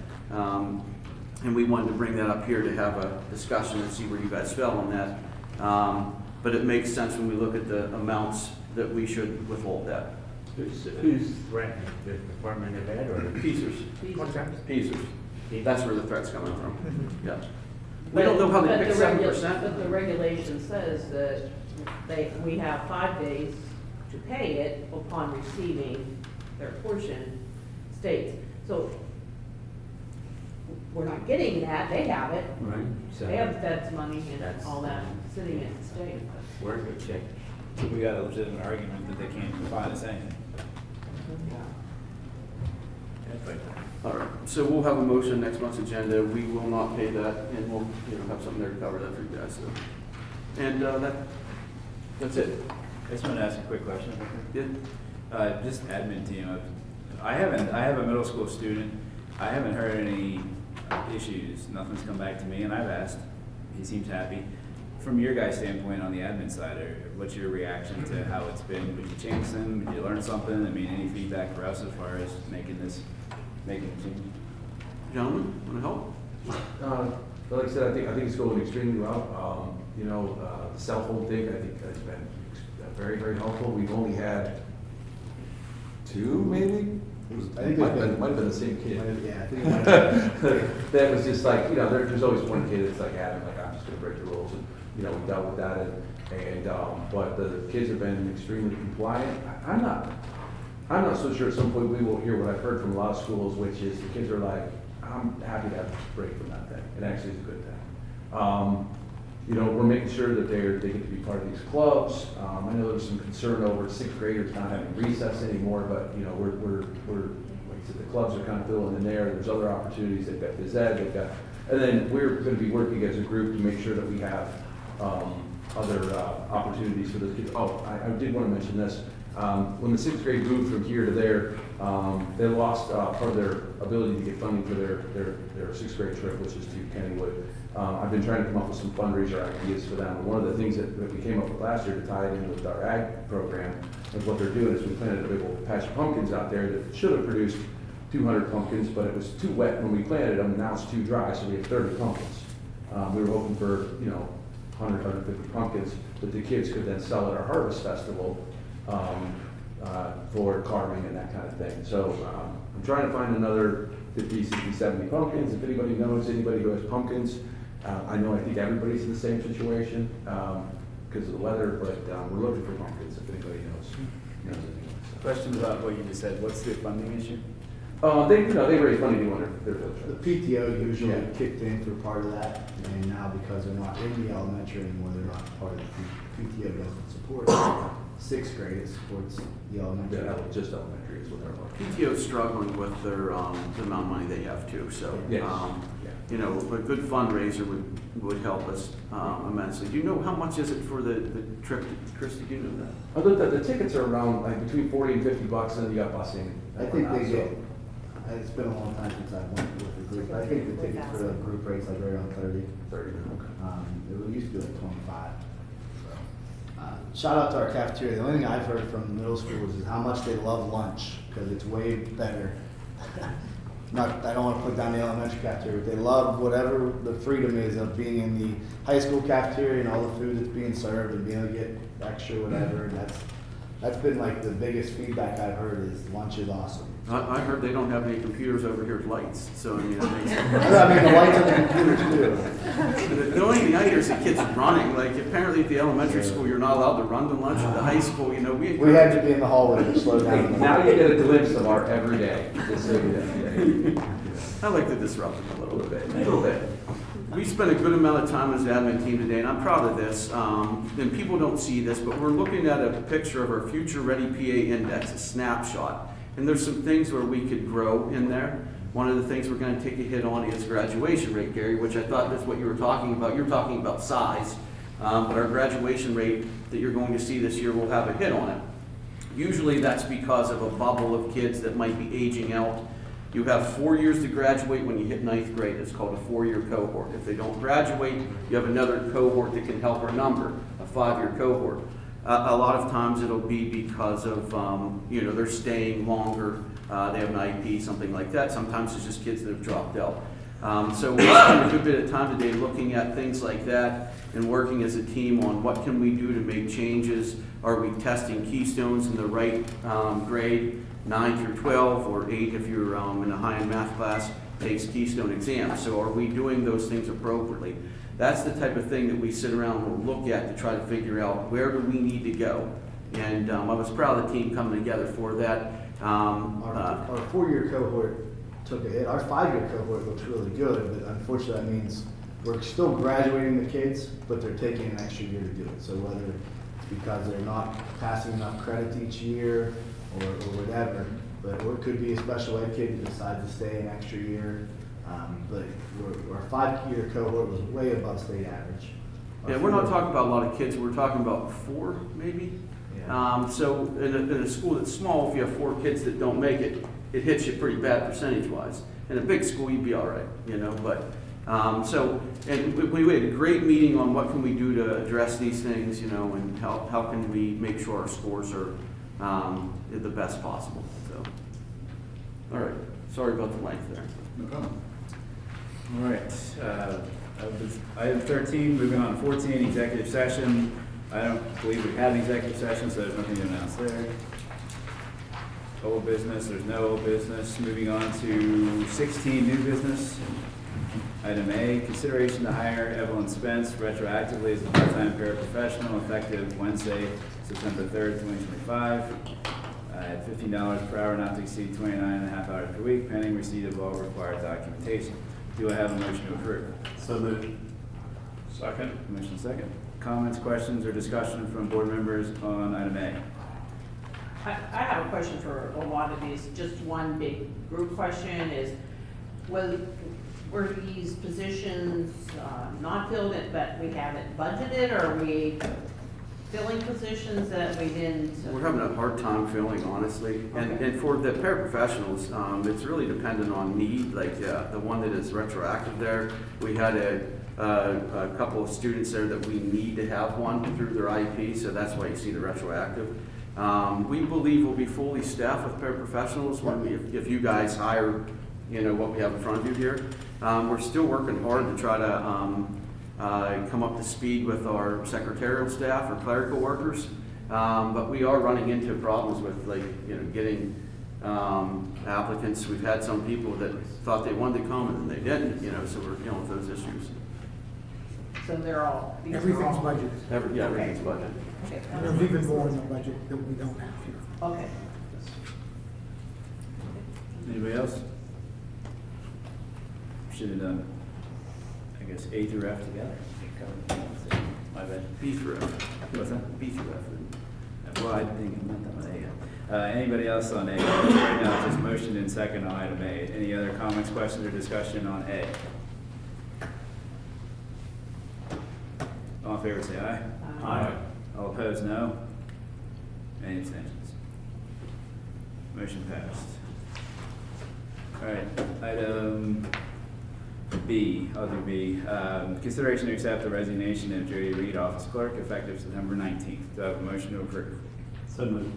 [SPEAKER 6] And we wanted to bring that up here to have a discussion and see where you guys fell on that. But it makes sense when we look at the amounts that we should withhold that.
[SPEAKER 8] Who's threatening, the Department of Ed or the
[SPEAKER 6] PCERS? PCERS. That's where the threat's coming from. Yeah. We
[SPEAKER 7] But-
[SPEAKER 6] don't know how they
[SPEAKER 7] but
[SPEAKER 6] pick
[SPEAKER 7] the
[SPEAKER 6] 7%.
[SPEAKER 7] But the regulation says that we have 5 days to pay it upon receiving their portion states. So we're not getting that, they have it.
[SPEAKER 8] Right. So
[SPEAKER 7] They have the Fed's money and
[SPEAKER 8] that's
[SPEAKER 7] all that sitting at the state.
[SPEAKER 8] we're in good shape.
[SPEAKER 1] We got a legitimate argument that they can't find us anything.
[SPEAKER 6] All right, so we'll have a motion next month's agenda. We will not pay that, and we'll, have something there to cover that for you guys. So. And that's it.
[SPEAKER 1] I just want to ask a quick question.
[SPEAKER 6] Yeah.
[SPEAKER 1] Just admin team. I have a middle school student. I haven't heard any issues. Nothing's come back to me, and I've asked. He seems happy. From your guys' standpoint on the admin side, what's your reaction to how it's been? Would you change them? Would you learn something? I mean, any feedback for us as far as making a change?
[SPEAKER 6] Gentlemen, want to help?
[SPEAKER 2] Like I said, I think it's going extremely well. The cell phone thing, I think has been very, very helpful. We've only had 2, maybe?
[SPEAKER 15] I think
[SPEAKER 2] Might
[SPEAKER 15] there's been-
[SPEAKER 2] have been the same kid.
[SPEAKER 15] Yeah, I think it might have.
[SPEAKER 2] That was just like, there's always one kid that's like adamant, like, I'm just gonna break the rules, and, we dealt with that, but the kids have been extremely compliant. I'm not so sure at some point we will hear what I've heard from a lot of schools, which is the kids are like, I'm happy to have a break from that thing. It actually is a good thing. We're making sure that they get to be part of these clubs. I know there's some concern over 6th graders not having recess anymore, but, we're, like I said, the clubs are kind of filling in there. There's other opportunities. They've got phys ed, and then we're going to be working as a group to make sure that we have other opportunities for those kids. Oh, I did want to mention this. When the 6th grade moved from here to there, they lost part of their ability to get funding for their 6th grade trip, which is to Kennywood. I've been trying to come up with some fundraiser ideas for them. And one of the things that we came up with last year to tie it in with our ag program is what they're doing is we planted a big old patch of pumpkins out there that should have produced 200 pumpkins, but it was too wet when we planted them. Now it's too dry, so we have 30 pumpkins. We were hoping for 100, 150 pumpkins that the kids could then sell at our harvest festival for carving and that kind of thing. So I'm trying to find another 50, 60, 70 pumpkins. If anybody knows anybody who has pumpkins, I think everybody's in the same situation because of the weather, but we're looking for pumpkins if anybody knows anything.
[SPEAKER 1] Question about what you just said. What's the funding issue?
[SPEAKER 2] They raise money to do their field
[SPEAKER 15] The
[SPEAKER 2] trip.
[SPEAKER 15] PTO usually
[SPEAKER 2] Yeah.
[SPEAKER 15] kicked in for part of that, and now because they're not in the elementary anymore, they're not part of the PTO doesn't support 6th grade, it supports the elementary.
[SPEAKER 2] Yeah, just elementary is what they're like.
[SPEAKER 6] PTO is struggling with their, the amount of money they have too, so.
[SPEAKER 2] Yes.
[SPEAKER 6] A good fundraiser would help us immensely. Do you know how much is it for the trip? Chris, do you know that?
[SPEAKER 2] I looked at the tickets are around like between $40 and $50, and then you got busing.
[SPEAKER 15] I think they get, it's been a long time since I went with the group. I think the tickets for the group rates like right around 30.
[SPEAKER 2] 30, okay.
[SPEAKER 15] It used to be like 25. So, shout out to our cafeteria. The only thing I've heard from the middle schools is how much they love lunch because it's way better. I don't want to put down the elementary cafeteria, but they love whatever the freedom is of being in the high school cafeteria and all the food that's being served and being able to get extra whatever. And that's been like the biggest feedback I've heard is lunch is awesome.
[SPEAKER 6] I heard they don't have any computers over here with lights, so I mean, that makes
[SPEAKER 15] the lights on the computers too.
[SPEAKER 6] The only thing I hear is the kids running. Like apparently at the elementary school, you're not allowed to run to lunch. At the high school, we
[SPEAKER 15] had to be in the hallway to slow down.
[SPEAKER 2] Now you get a glimpse of our everyday.
[SPEAKER 6] I like to disrupt them a little bit. We spent a good amount of time as the admin team today, and I'm proud of this. And people don't see this, but we're looking at a picture of our Future Ready PA Index, a snapshot. And there's some things where we could grow in there. One of the things we're going to take a hit on is graduation rate, Gary, which I thought that's what you were talking about. You're talking about size, but our graduation rate that you're going to see this year will have a hit on it. Usually that's because of a bubble of kids that might be aging out. You have 4 years to graduate when you hit 9th grade. It's called a 4-year cohort. If they don't graduate, you have another cohort that can help our number, a 5-year cohort. A lot of times it'll be because of, they're staying longer, they have an IEP, something like that. Sometimes it's just kids that have dropped out. So we spent a good bit of time today looking at things like that and working as a team on what can we do to make changes. Are we testing keystones in the right grade, 9 through 12, or 8 if you're in a high-end math class, takes keystone exams. So are we doing those things appropriately? That's the type of thing that we sit around and we'll look at to try to figure out where do we need to go. And I was proud of the team coming together for that.
[SPEAKER 15] Our 4-year cohort took a hit. Our 5-year cohort looks really good, but unfortunately that means we're still graduating the kids, but they're taking an extra year to do it. So whether it's because they're not passing enough credits each year or whatever, but it could be a special ed kid who decides to stay an extra year. But our 5-year cohort was way above state average.
[SPEAKER 6] Yeah, we're not talking about a lot of kids. We're talking about 4, maybe.
[SPEAKER 15] Yeah.
[SPEAKER 6] So in a school that's small, if you have 4 kids that don't make it, it hits you pretty bad percentage-wise. In a big school, you'd be all right, But we had a great meeting on what can we do to address these things, and how can we make sure our scores are the best possible. So, all right. Sorry about the length there.
[SPEAKER 1] No problem. All right. Item 13, moving on to 14, executive session. I don't believe we had an executive session, so there's nothing to announce there. Old business, there's no old business. Moving on to 16, new business. Item A, consideration to hire Evelyn Spence retroactively as a part-time paraprofessional effective Wednesday, September 3rd, 2025, at $15 per hour, not to exceed 29.5 hours per week, pending receipt of all required documentation. Do I have a motion to approve?
[SPEAKER 12] So moved.
[SPEAKER 11] Second.
[SPEAKER 1] Motion second. Comments, questions, or discussion from board members on item A?
[SPEAKER 7] I have a question for a lot of these, just one big group question is, were these positions not filled, but we haven't budgeted, or are we filling positions that we didn't?
[SPEAKER 6] We're having a hard time filling, honestly. And for the paraprofessionals, it's really dependent on need, like the one that is retroactive there. We had a couple of students there that we need to have one through their IEP, so that's why you see the retroactive. We believe we'll be fully staffed with paraprofessionals if you guys hire, what we have in front of you here. We're still working hard to try to come up to speed with our secretarial staff or clerical workers. But we are running into problems with getting applicants. We've had some people that thought they wanted to come and they didn't, so we're dealing with those issues.
[SPEAKER 7] So they're all.
[SPEAKER 5] Everything's budgeted.
[SPEAKER 6] Everything's budgeted.
[SPEAKER 7] Okay.
[SPEAKER 5] And there's even more in the budget that we don't have here.
[SPEAKER 7] Okay.
[SPEAKER 1] Anybody else? Should have done, I guess, A through F together. My bad.
[SPEAKER 6] B through F.
[SPEAKER 1] What's that?
[SPEAKER 6] B through F.
[SPEAKER 1] Well, I think I meant that one A. Anybody else on A? Right now, just motion and second on item A. Any other comments, questions, or discussion on A? All in favor, say aye.
[SPEAKER 11] Aye.
[SPEAKER 1] All opposed, no. Any abstentions? Motion passed. All right, item B, I'll do B. Consideration to accept the resignation of Jody Reed, office clerk, effective September 19th. Do I have a motion to approve?
[SPEAKER 12] So moved.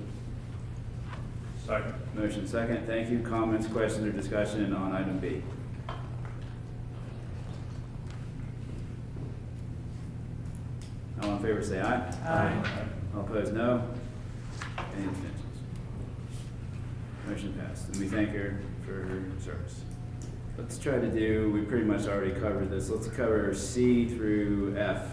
[SPEAKER 11] Second.
[SPEAKER 1] Motion second. Thank you. Comments, questions, or discussion on item B? All in favor, say aye.
[SPEAKER 7] Aye.
[SPEAKER 1] All opposed, no. Any abstentions? Motion passed. And we thank her for her service. Let's try to do, we pretty much already covered this. Let's cover C through F.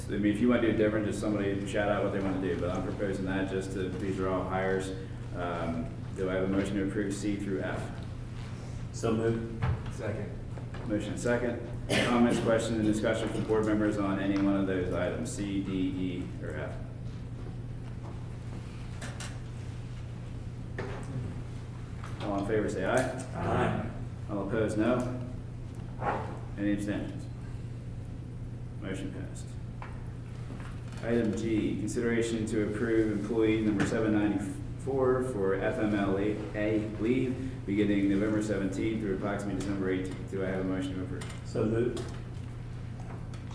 [SPEAKER 1] If you want to do it different, just somebody shout out what they want to do, but I'm proposing that just to, these are all hires. Do I have a motion to approve C through F?
[SPEAKER 12] So moved.
[SPEAKER 1] Second. Motion second. Comments, questions, and discussion from board members on any one of those items, C, D, E, or F? All in favor, say aye.
[SPEAKER 12] Aye.
[SPEAKER 1] All opposed, no. Any abstentions? Motion passed. Item G, consideration to approve employee number 794 for FMLA leave beginning November 17th through approximately December 18th. Do I have a motion to approve?
[SPEAKER 12] So moved.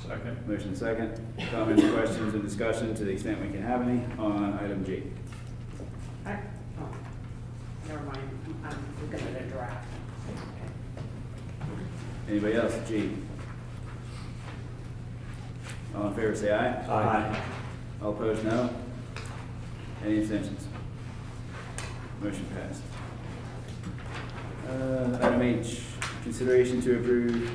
[SPEAKER 11] Second.
[SPEAKER 1] Motion second. Comments, questions, and discussion to the extent we can have any on item G.
[SPEAKER 7] Never mind, I'm looking at a draft.
[SPEAKER 1] Anybody else? G. All in favor, say aye.
[SPEAKER 12] Aye.
[SPEAKER 1] All opposed, no. Any abstentions? Motion passed. Item H, consideration to approve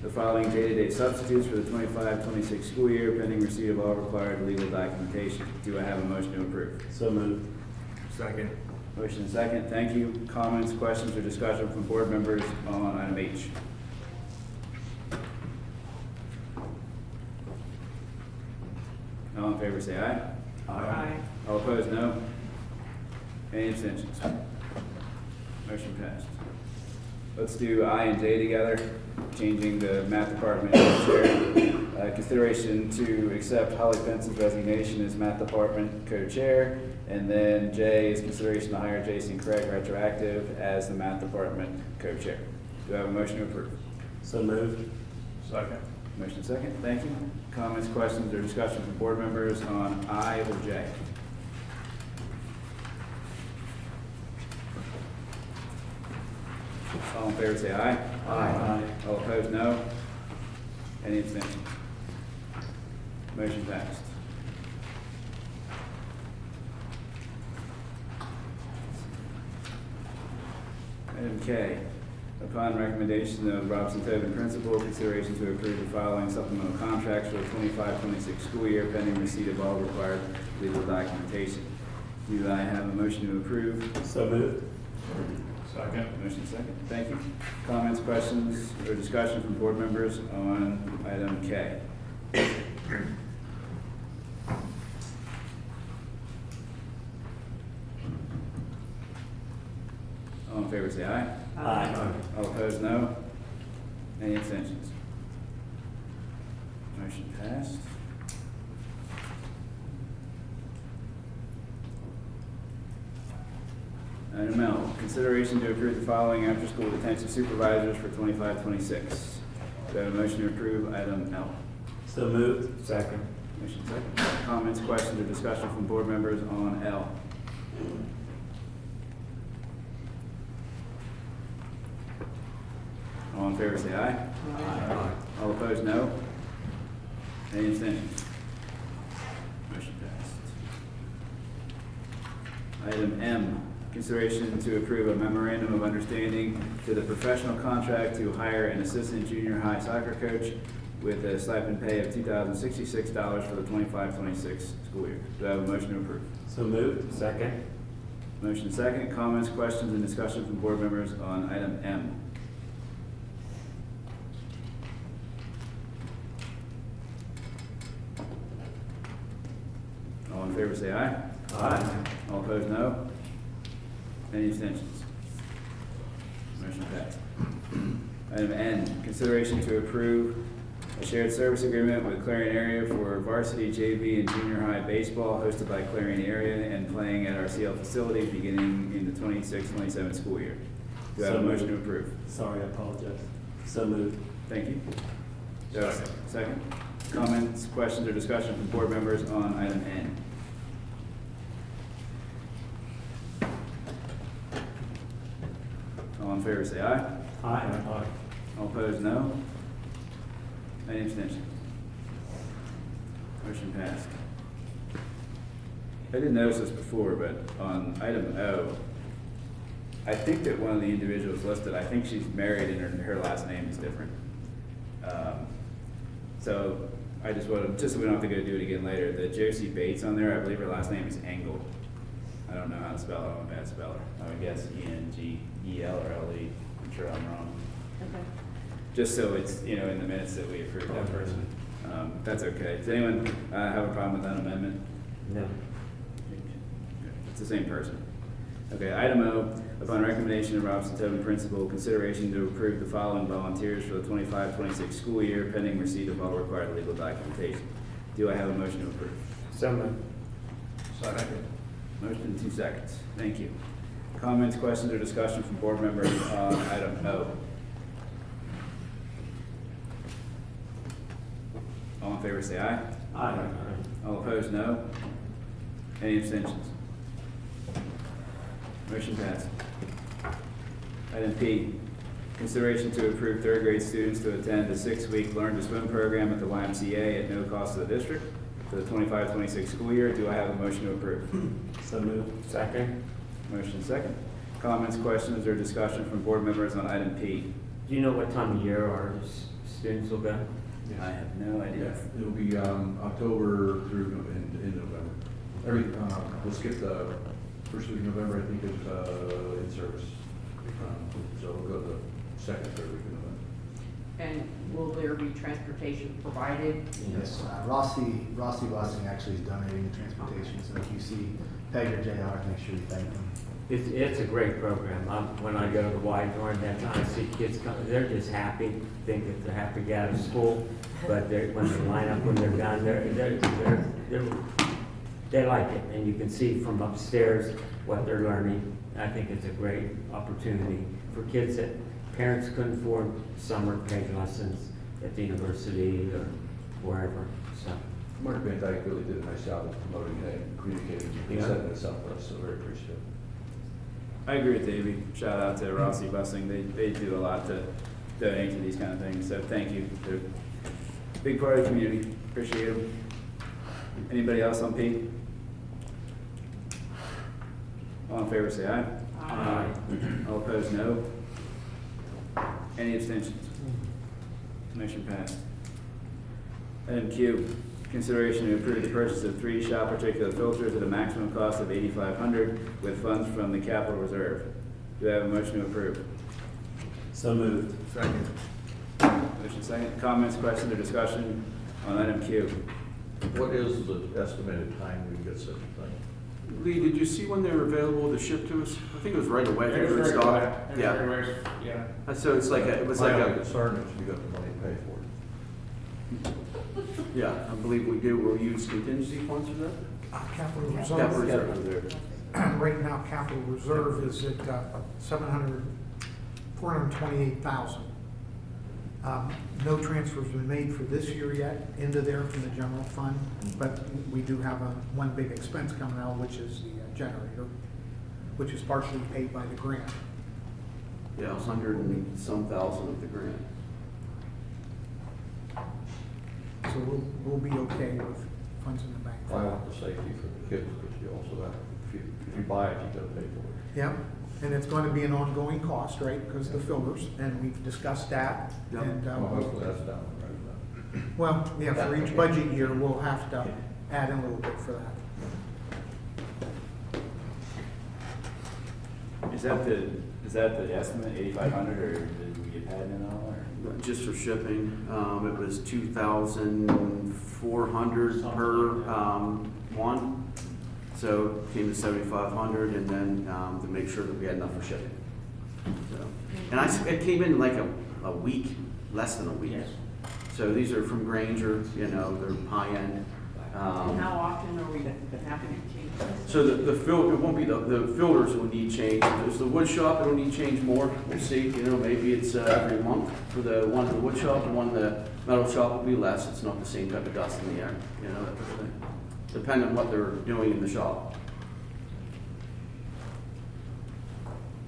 [SPEAKER 1] the following day-to-day substitutes for the 25-26 school year pending receipt of all required legal documentation. Do I have a motion to approve?
[SPEAKER 12] So moved.
[SPEAKER 1] Second. Motion and second. Thank you. Comments, questions, or discussion from board members on item H? All in favor, say aye.
[SPEAKER 7] Aye.
[SPEAKER 1] All opposed, no. Any abstentions? Motion passed. Let's do I and J together, changing the math department chair. Consideration to accept Holly Pence's resignation as math department co-chair. And then J is consideration to hire Jason Craig retroactive as the math department co-chair. Do I have a motion to approve?
[SPEAKER 12] So moved.
[SPEAKER 11] Second.
[SPEAKER 1] Motion second. Thank you. Comments, questions, or discussion from board members on I or J? All in favor say aye.
[SPEAKER 8] Aye.
[SPEAKER 1] All opposed, no. Any abstentions? Motion passed. Item K, upon recommendation of Robson Tobin Principal, consideration to approve the following supplemental contracts for the 25-26 school year pending receipt of all required legal documentation. Do I have a motion to approve?
[SPEAKER 12] So moved.
[SPEAKER 11] Second.
[SPEAKER 1] Motion second. Thank you. Comments, questions, or discussion from board members on item K? All in favor say aye.
[SPEAKER 12] Aye.
[SPEAKER 1] All opposed, no. Any abstentions? Motion passed. Item L, consideration to approve the following after-school detention supervisors for 25-26. Do I have a motion to approve item L?
[SPEAKER 12] So moved.
[SPEAKER 8] Second.
[SPEAKER 1] Motion second. Comments, questions, or discussion from board members on L? All in favor say aye.
[SPEAKER 12] Aye.
[SPEAKER 1] All opposed, no. Any abstentions? Motion passed. Item M, consideration to approve a memorandum of understanding to the professional contract to hire an assistant junior high soccer coach with a stipend pay of $2,066 for the 25-26 school year. Do I have a motion to approve?
[SPEAKER 12] So moved.
[SPEAKER 8] Second.
[SPEAKER 1] Motion second. Comments, questions, and discussion from board members on item M? All in favor say aye.
[SPEAKER 12] Aye.
[SPEAKER 1] All opposed, no. Any abstentions? Motion passed. Item N, consideration to approve a shared service agreement with Clarion Area for varsity JV and junior high baseball hosted by Clarion Area and playing at our CL facility beginning in the 26-27 school year. Do I have a
[SPEAKER 12] So
[SPEAKER 1] motion to
[SPEAKER 12] moved.
[SPEAKER 1] approve?
[SPEAKER 12] Sorry, I apologize. So moved.
[SPEAKER 1] Thank you. Do I have a second? Comments, questions, or discussion from board members on item N? All in favor say aye.
[SPEAKER 12] Aye.
[SPEAKER 1] All opposed, no. Any abstentions? Motion passed. I didn't notice this before, but on item O, I think that one of the individuals listed, I think she's married and her last name is different. So I just wanted, just so we don't have to go do it again later, the Josie Bates on there, I believe her last name is Engel. I don't know how to spell it, I'm a bad speller. I would guess E-N-G-E-L or L-E, I'm sure I'm wrong.
[SPEAKER 7] Okay.
[SPEAKER 1] Just so it's, you know, in the minutes that we approve that person. That's okay. Does anyone have a problem with that amendment?
[SPEAKER 8] No.
[SPEAKER 1] It's the same person. Okay, item O, upon recommendation of Robson Tobin Principal, consideration to approve the following volunteers for the 25-26 school year pending receipt of all required legal documentation. Do I have a motion to approve?
[SPEAKER 8] So moved.
[SPEAKER 11] Second.
[SPEAKER 1] Motion in 2 seconds. Thank you. Comments, questions, or discussion from board members on item O? All in favor say aye.
[SPEAKER 12] Aye.
[SPEAKER 1] All opposed, no. Any abstentions? Motion passed. Item P, consideration to approve third grade students to attend a 6-week Learn to Swim program at the YMCA at no cost to the district for the 25-26 school year. Do I have a motion to approve?
[SPEAKER 12] So moved.
[SPEAKER 8] Second.
[SPEAKER 1] Motion second. Comments, questions, or discussion from board members on item P?
[SPEAKER 8] Do you know what time of year our students will go?
[SPEAKER 1] I have no idea.
[SPEAKER 2] Yes, it'll be October through in November. We'll skip the first week of November, I think, is in service. So we'll go the second, third week of November.
[SPEAKER 7] And will there be transportation provided?
[SPEAKER 15] Yes, Rossi Busing actually is donating the transportation, so if you see Peg or JR, make sure you thank them.
[SPEAKER 8] It's a great program. When I go to the Y during that time, I see kids come, they're just happy, think that they're happy to get out of school, but when they line up when they're done, they like it, and you can see from upstairs what they're learning. I think it's a great opportunity for kids that parents couldn't afford summer paid lessons at the university or wherever, so.
[SPEAKER 2] Mark Van Dyke really did a nice job of promoting it and communicating and setting this up for us, so very appreciative.
[SPEAKER 1] I agree with Davey. Shout out to Rossi Busing. They do a lot to donate to these kind of things, so thank you. They're a big part of the community. Appreciate them. Anybody else on P? All in favor, say aye.
[SPEAKER 8] Aye.
[SPEAKER 1] All opposed, no. Any abstentions? Motion passed. Item Q, consideration to approve the purchase of 3 shop particulate filters at a maximum cost of $8,500 with funds from the capital reserve. Do I have a motion to approve?
[SPEAKER 12] So moved.
[SPEAKER 2] Second.
[SPEAKER 1] Motion second. Comments, questions, or discussion on item Q?
[SPEAKER 4] What is the estimated time we get such a thing?
[SPEAKER 6] Lee, did you see when they were available to ship to us? I think it was right away. I think it was in stock. Yeah.
[SPEAKER 2] Yeah.
[SPEAKER 6] So it's like it was like
[SPEAKER 4] My
[SPEAKER 6] a,
[SPEAKER 4] only concern is you got the money to pay for it.
[SPEAKER 6] yeah, I believe we do. We'll use contingency funds for that?
[SPEAKER 5] Capital
[SPEAKER 6] Capital
[SPEAKER 5] reserve,
[SPEAKER 6] reserve.
[SPEAKER 5] right now, capital reserve is at $428,000. No transfers been made for this year yet into there from the general fund, but we do have one big expense coming out, which is the generator, which is partially paid by the grant.
[SPEAKER 6] Yeah, 100 and some thousand of the grant.
[SPEAKER 5] So we'll be okay with funds in the bank.
[SPEAKER 4] I want the safety for the kids, but you also have, if you buy it, you gotta pay for it.
[SPEAKER 5] Yeah, and it's going to be an ongoing cost, right, because of the filters, and we've discussed that.
[SPEAKER 6] Yep.
[SPEAKER 5] And,
[SPEAKER 4] Well, hopefully that's down the road now.
[SPEAKER 5] well, yeah, for each budget year, we'll have to add in a little bit for that.
[SPEAKER 1] Is that the estimate, 8,500, or did we get paid in all, or?
[SPEAKER 6] Just for shipping, it was 2,400 per one. So it came to 7,500, and then to make sure that we had enough for shipping. So, and it came in like a week, less than a week. So these are from Granger, you know, they're high end.
[SPEAKER 7] And how often are we having to change this?
[SPEAKER 6] So the filter, it won't be the filters will need change. If it's the wood shop, it'll need change more. We'll see, you know, maybe it's every month for the one in the wood shop, and one in the metal shop will be less. It's not the same type of dust in the air, you know, that type of thing. Depending on what they're doing in the shop.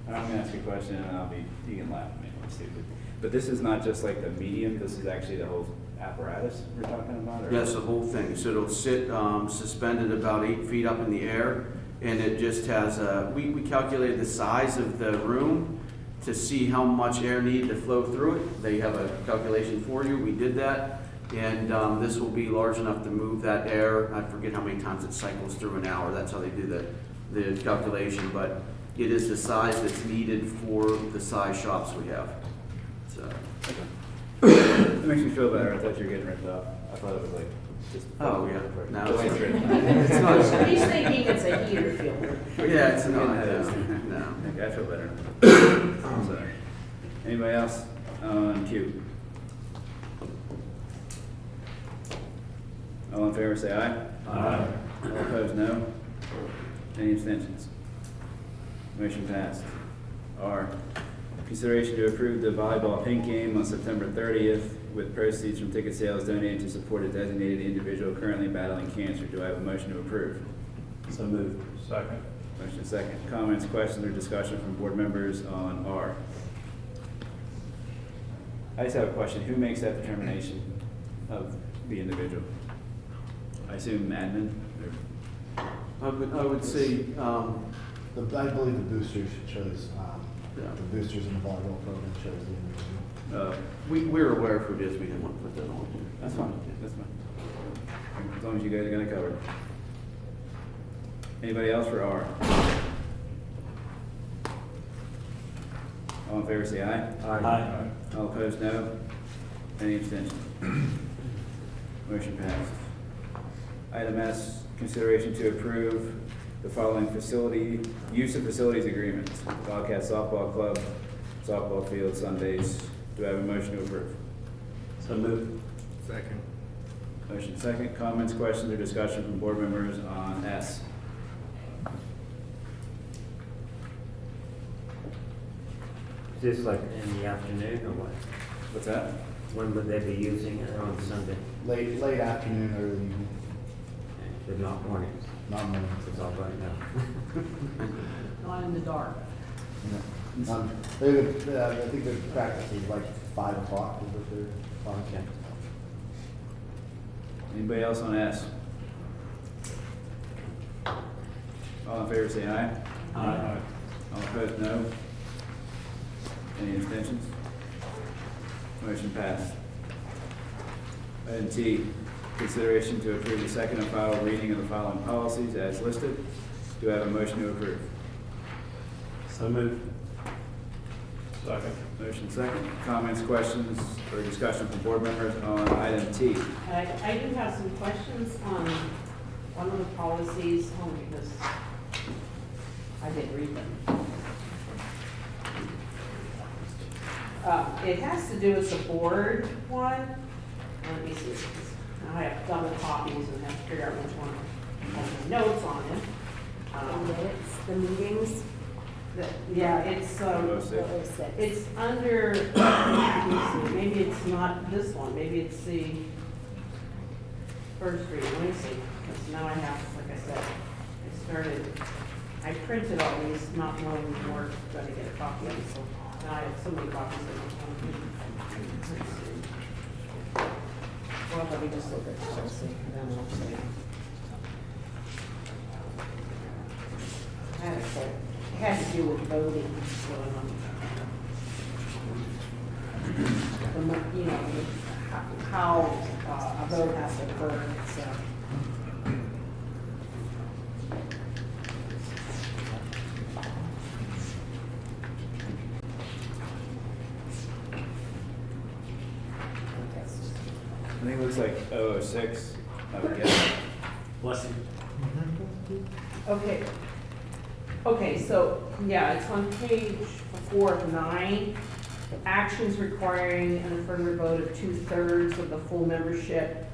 [SPEAKER 1] I'm gonna ask you a question, and you can laugh at me, I'm stupid. But this is not just like the medium, this is actually the whole apparatus we're talking about? Or?
[SPEAKER 6] Yes, the whole thing. So it'll sit suspended about 8 feet up in the air, and it just has we calculated the size of the room to see how much air needed to flow through it. They have a calculation for you. We did that. And this will be large enough to move that air. I forget how many times it cycles through an hour. That's how they do the calculation. But it is the size that's needed for the size shops we have. So.
[SPEAKER 1] It makes me feel better. I thought you were getting ripped off. I thought it was like just.
[SPEAKER 6] Oh, yeah. No,
[SPEAKER 1] No,
[SPEAKER 6] it's
[SPEAKER 1] it's
[SPEAKER 6] not.
[SPEAKER 7] He's thinking it's a heater filter.
[SPEAKER 6] Yeah, it's not. No.
[SPEAKER 1] Okay, I feel better. I'm sorry. Anybody else on Q? All in favor, say aye.
[SPEAKER 8] Aye.
[SPEAKER 1] All opposed, no. Any abstentions? Motion passed. R, consideration to approve the volleyball pink game on September 30th with proceeds from ticket sales donated to support a designated individual currently battling cancer. Do I have a motion to approve?
[SPEAKER 12] So moved.
[SPEAKER 11] Second.
[SPEAKER 1] Motion second. Comments, questions, or discussion from board members on R? I just have a question. Who makes that determination of the individual? I assume admin?
[SPEAKER 6] I would say,
[SPEAKER 15] I believe the boosters chose,
[SPEAKER 6] Yeah.
[SPEAKER 15] the boosters in the volleyball program chose the individual.
[SPEAKER 6] we're aware of who it is. We didn't want to put that on here.
[SPEAKER 1] That's fine. That's fine. As long as you guys are gonna cover it. Anybody else for R? All in favor, say aye.
[SPEAKER 8] Aye.
[SPEAKER 1] All opposed, no. Any abstentions? Motion passed. Item S, consideration to approve the following use of facilities agreements. Wildcat Softball Club, softball field Sundays. Do I have a motion to approve?
[SPEAKER 12] So moved.
[SPEAKER 2] Second.
[SPEAKER 1] Motion second. Comments, questions, or discussion from board members on S?
[SPEAKER 8] Is this like in the afternoon or what?
[SPEAKER 1] What's that?
[SPEAKER 8] When would they be using it on Sunday?
[SPEAKER 15] Late afternoon, early evening,
[SPEAKER 8] But not mornings,
[SPEAKER 15] not mornings.
[SPEAKER 8] it's all right now.
[SPEAKER 7] Not in the dark.
[SPEAKER 15] I think the practice is like 5 o'clock, is what they're on.
[SPEAKER 1] Anybody else on S? All in favor, say aye.
[SPEAKER 12] Aye.
[SPEAKER 1] All opposed, no. Any abstentions? Motion passed. Item T, consideration to approve the second and final reading of the following policies as listed. Do I have a motion to approve?
[SPEAKER 12] So moved.
[SPEAKER 11] Second.
[SPEAKER 1] Motion second. Comments, questions, or discussion from board members on item T?
[SPEAKER 7] I do have some questions on one of the policies, oh my goodness. I didn't read them. It has to do with the board one. Let me see. I have double copies and have to figure out which one has the notes on it.
[SPEAKER 3] The minutes, the meetings.
[SPEAKER 7] Yeah, it's,
[SPEAKER 1] 006.
[SPEAKER 7] it's under, let me see, maybe it's not this one, maybe it's the first reading, let me see, because now I have, like I said, I printed all these, not knowing we weren't going to get a copy of them, so now I have so many copies of them. Let's see. Well, let me just look at this, let's see, then we'll see. It had to do with voting, you know, how a vote has to occur, so.
[SPEAKER 1] I think it looks like 006, I would guess.
[SPEAKER 12] Bless you.
[SPEAKER 7] Okay. Okay, so, yeah, it's on page 4 of 9. Actions requiring an affirmative vote of 2/3 of the full membership.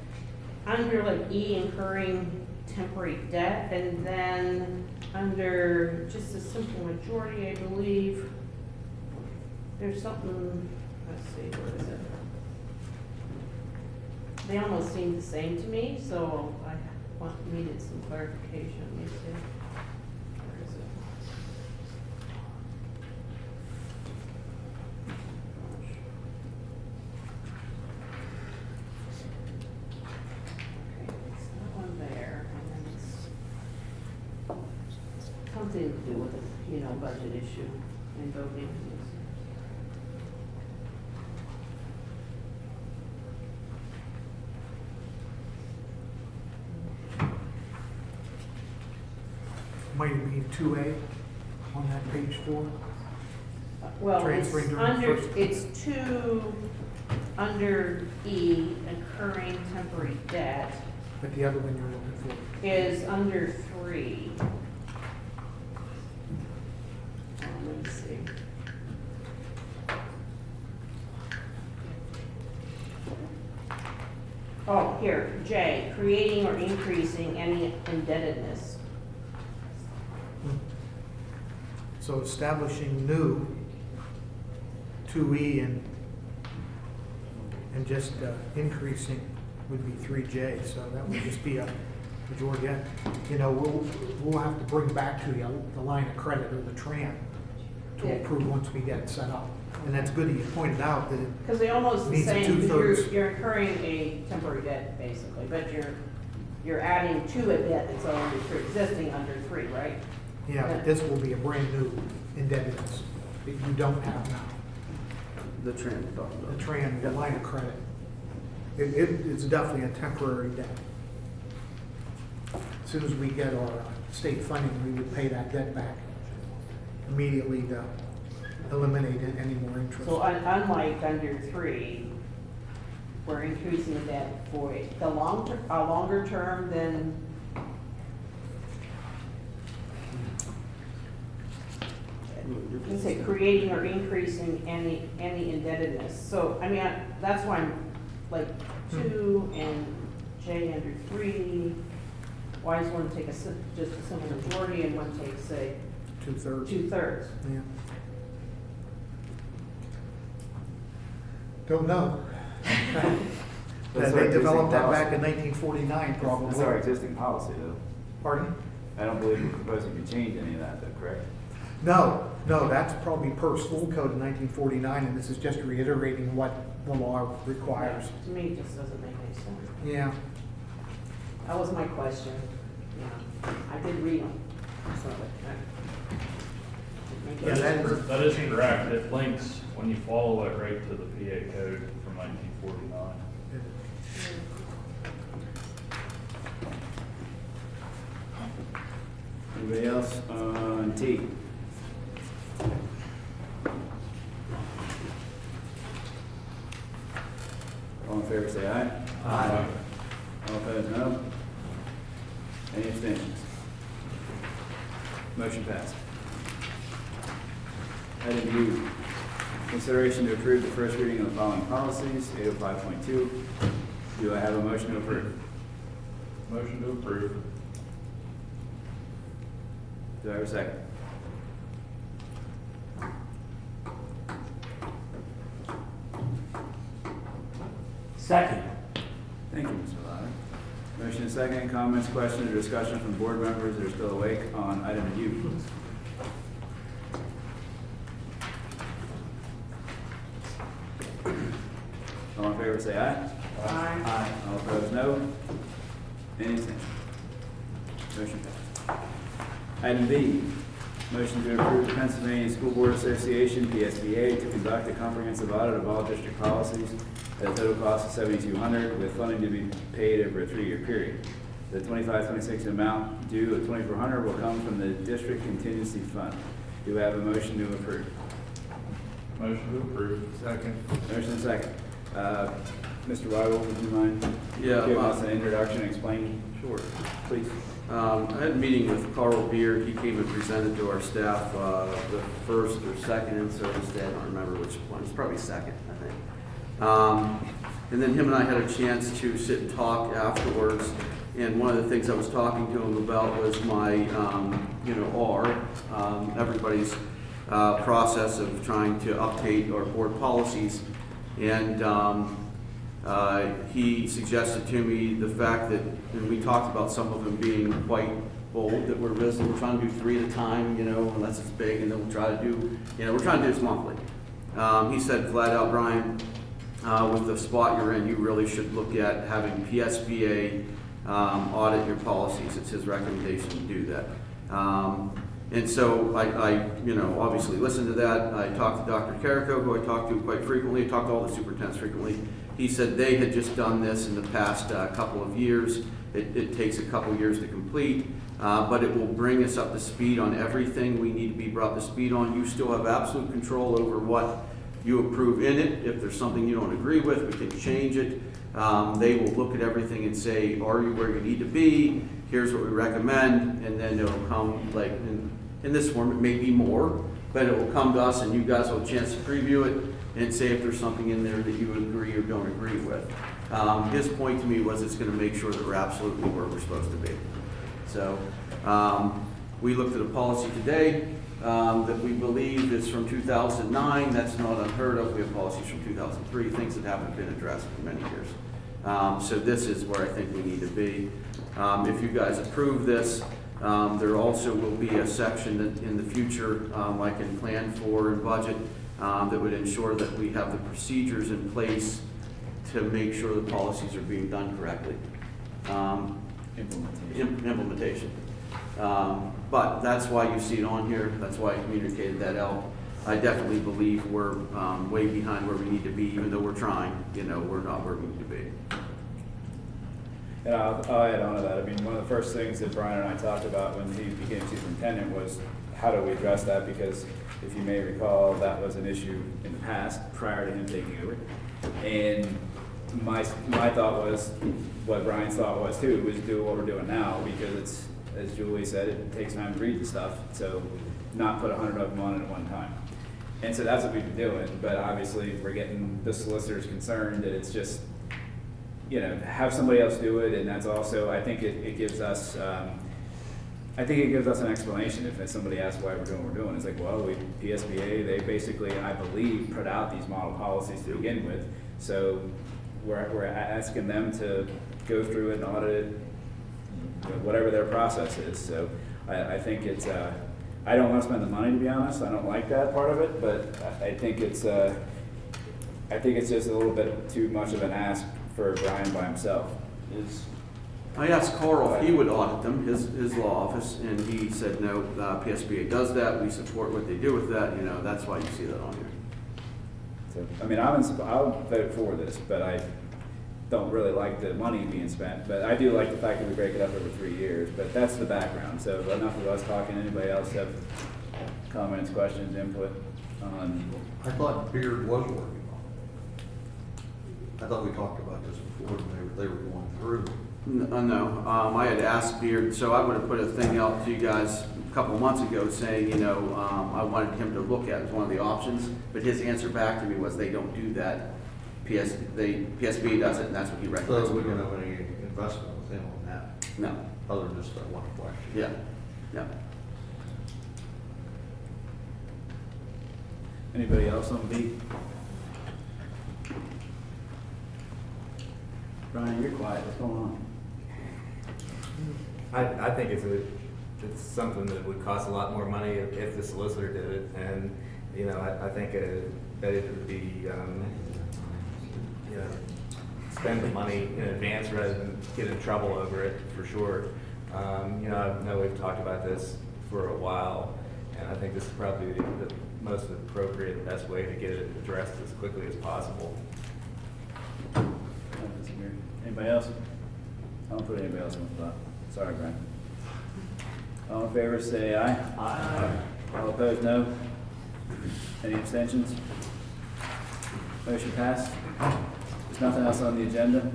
[SPEAKER 7] Under like E, incurring temporary debt, and then under just a simple majority, I believe, there's something, let's see, what is it? They almost seem the same to me, so I needed some clarification. Let me see. Where is it? Okay, it's that one there, and then it's something to do with the, you know, budget issue and voting.
[SPEAKER 5] Might it be 2A on that page 4?
[SPEAKER 7] Well, it's
[SPEAKER 5] Transferring during
[SPEAKER 7] under,
[SPEAKER 5] first-
[SPEAKER 7] it's 2, under E, incurring temporary debt,
[SPEAKER 5] But the other one you're looking for?
[SPEAKER 7] is under 3. Let me see. Oh, here, J, creating or increasing any indebtedness.
[SPEAKER 5] So establishing new 2E and just increasing would be 3J, so that would just be a majority. You know, we'll have to bring back to you the line of credit or the TRAN to
[SPEAKER 7] Yeah.
[SPEAKER 5] approve once we get it set up. And that's good that you pointed out that it
[SPEAKER 7] Because they almost the
[SPEAKER 5] needs a
[SPEAKER 7] same, because
[SPEAKER 5] 2/3.
[SPEAKER 7] you're incurring a temporary debt, basically, but you're adding to a debt that's already pre-existing under 3, right?
[SPEAKER 5] Yeah, but this will be a brand new indebtedness that you don't have now.
[SPEAKER 6] The trend we're talking about.
[SPEAKER 5] The TRAN, the line of credit. It's definitely a temporary debt. As soon as we get our state funding, we would pay that debt back immediately to eliminate any more interest.
[SPEAKER 7] So unlike under 3, we're increasing the debt for a longer term than, you can say creating or increasing any indebtedness. So, I mean, that's why I'm like 2 and J under 3. Why does one take just a simple majority and one take, say,
[SPEAKER 5] 2/3.
[SPEAKER 7] 2/3?
[SPEAKER 5] Yeah. Don't know.
[SPEAKER 1] That's
[SPEAKER 5] They
[SPEAKER 1] our
[SPEAKER 5] developed that
[SPEAKER 1] existing
[SPEAKER 5] back in
[SPEAKER 1] policy.
[SPEAKER 5] 1949 probably.
[SPEAKER 1] That's our existing policy, though.
[SPEAKER 5] Pardon?
[SPEAKER 1] I don't believe we're proposing to change any of that, though, correct?
[SPEAKER 5] No, No, that's probably per school code in 1949, and this is just reiterating what the law requires.
[SPEAKER 7] To me, it just doesn't make any sense.
[SPEAKER 5] Yeah.
[SPEAKER 7] That was my question. Yeah, I did read them, so.
[SPEAKER 5] Yeah,
[SPEAKER 11] That is correct. It links, when you follow it, right to the PA code from 1949.
[SPEAKER 1] Anybody else on T? All in favor, say aye.
[SPEAKER 11] Aye.
[SPEAKER 1] All opposed, no. Any abstentions? Motion passed. Item U, consideration to approve the first reading of the following policies, 805.2. Do I have a motion to approve?
[SPEAKER 11] Motion to approve.
[SPEAKER 1] Do I have a second?
[SPEAKER 8] Second.
[SPEAKER 1] Thank you, Mr. Louder. Motion and second, comments, questions, or discussion from board members that are still awake on item U. All in favor, say aye.
[SPEAKER 7] Aye.
[SPEAKER 1] All opposed, no. Any abstentions? Motion passed. Item B, motion to approve the Pennsylvania School Board Association, PSBA, to conduct a comprehensive audit of all district policies at a total cost of $7,200 with funding to be paid over a 3-year period. The 25-26 amount due of $2,400 will come from the district contingency fund. Do I have a motion to approve?
[SPEAKER 11] Motion to approve. Second.
[SPEAKER 1] Motion and second. Mr. Weigel, would you mind
[SPEAKER 6] Yeah,
[SPEAKER 1] giving us an introduction and explaining?
[SPEAKER 6] Sure.
[SPEAKER 1] Please.
[SPEAKER 6] I had a meeting with Carl Beard. He came and presented to our staff the first or second in-service day. I don't remember which one. It's probably second, I think. And then him and I had a chance to sit and talk afterwards. And one of the things I was talking to him about was my, everybody's process of trying to update our board policies. And he suggested to me the fact that, and we talked about some of them being quite bold, that we're trying to do 3 at a time, unless it's big, and then we'll try to do, we're trying to do this monthly. He said flat out, Brian, with the spot you're in, you really should look at having PSBA audit your policies. It's his recommendation to do that. And so I obviously listened to that. I talked to Dr. Carrico, who I talked to quite frequently. I talked to all the superintendents frequently. He said they had just done this in the past couple of years. It takes a couple years to complete, but it will bring us up to speed on everything we need to be brought to speed on. You still have absolute control over what you approve in it. If there's something you don't agree with, we can change it. They will look at everything and say, are you where you need to be? Here's what we recommend, and then it'll come like in this form. It may be more, but it will come to us, and you guys will have a chance to preview it and say if there's something in there that you agree or don't agree with. His point to me was it's going to make sure that we're absolutely where we're supposed to be. So we looked at a policy today that we believe is from 2009. That's not unheard of. We have policies from 2003, things that haven't been addressed for many years. So this is where I think we need to be. If you guys approve this, there also will be a section that in the future I can plan for and budget that would ensure that we have the procedures in place to make sure the policies are being done correctly. Implementation. But that's why you see it on here. That's why I communicated that out. I definitely believe we're way behind where we need to be, even though we're trying. We're not where we need to be.
[SPEAKER 1] And I'll add on to that. I mean, one of the first things that Brian and I talked about when he became superintendent was how do we address that? Because if you may recall, that was an issue in the past prior to him taking over. And my thought was, what Brian's thought was too, was do what we're doing now, because it's, as Julie said, it takes time to read the stuff. So not put 100 of them on at one time. And so that's what we've been doing. But obviously we're getting the solicitors concerned that it's just, have somebody else do it. And that's also, I think it gives us, an explanation if somebody asks why we're doing what we're doing. It's like, well, PSBA, they basically, I believe, put out these model policies to begin with. So we're asking them to go through and audit it, whatever their process is. So I think it's, I don't want to spend the money, to be honest. I don't like that part of it, but I think it's just a little bit too much of an ask for Brian by himself.
[SPEAKER 6] I asked Carl if he would audit them, his law office, and he said, no, PSBA does that, we support what they do with that, you know, that's why you see that on here.
[SPEAKER 1] So, I mean, I'll vote for this, but I don't really like the money being spent. But I do like the fact that we break it up over 3 years, but that's the background. So enough of us talking. Anybody else have comments, questions, input on?
[SPEAKER 4] I thought Beard was working on it. I thought we talked about this before when they were going through.
[SPEAKER 6] No, I had asked Beard, so I would have put a thing out to you guys a couple of months ago saying, you know, I wanted him to look at it as one of the options, but his answer back to me was they don't do that. PSB does it, and that's what he recommends.
[SPEAKER 4] So we don't have any investment with him on that?
[SPEAKER 6] No.
[SPEAKER 4] Other than just that one question?
[SPEAKER 6] Yeah, yeah.
[SPEAKER 1] Anybody else on B? Brian, you're quiet. What's going on?
[SPEAKER 17] I think it's something that would cost a lot more money if the solicitor did it, and, you know, I think that it would be, you know, spend the money in advance rather than get in trouble over it, for sure. You know, I know we've talked about this for a while, and I think this is probably the most appropriate, best way to get it addressed as quickly as possible.
[SPEAKER 1] Anybody else? I don't put anybody else on the spot. Sorry, Brian. All in favor, say aye. Aye. All opposed, no. Any abstentions? Motion passed. There's nothing else on the agenda.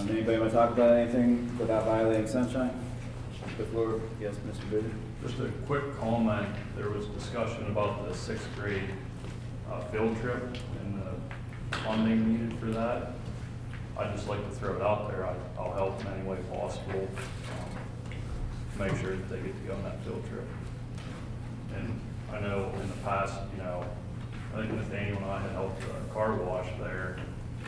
[SPEAKER 1] Anybody want to talk about anything without violating sunshine? The floor, yes, Mr. Booth.
[SPEAKER 11] Just a quick comment, there was discussion about the 6th grade field trip and the funding needed for that. I'd just like to throw it out there, I'll help in any way possible, make sure that they get to go on that field trip. And I know in the past, you know, I think Nathaniel and I had helped a car wash there,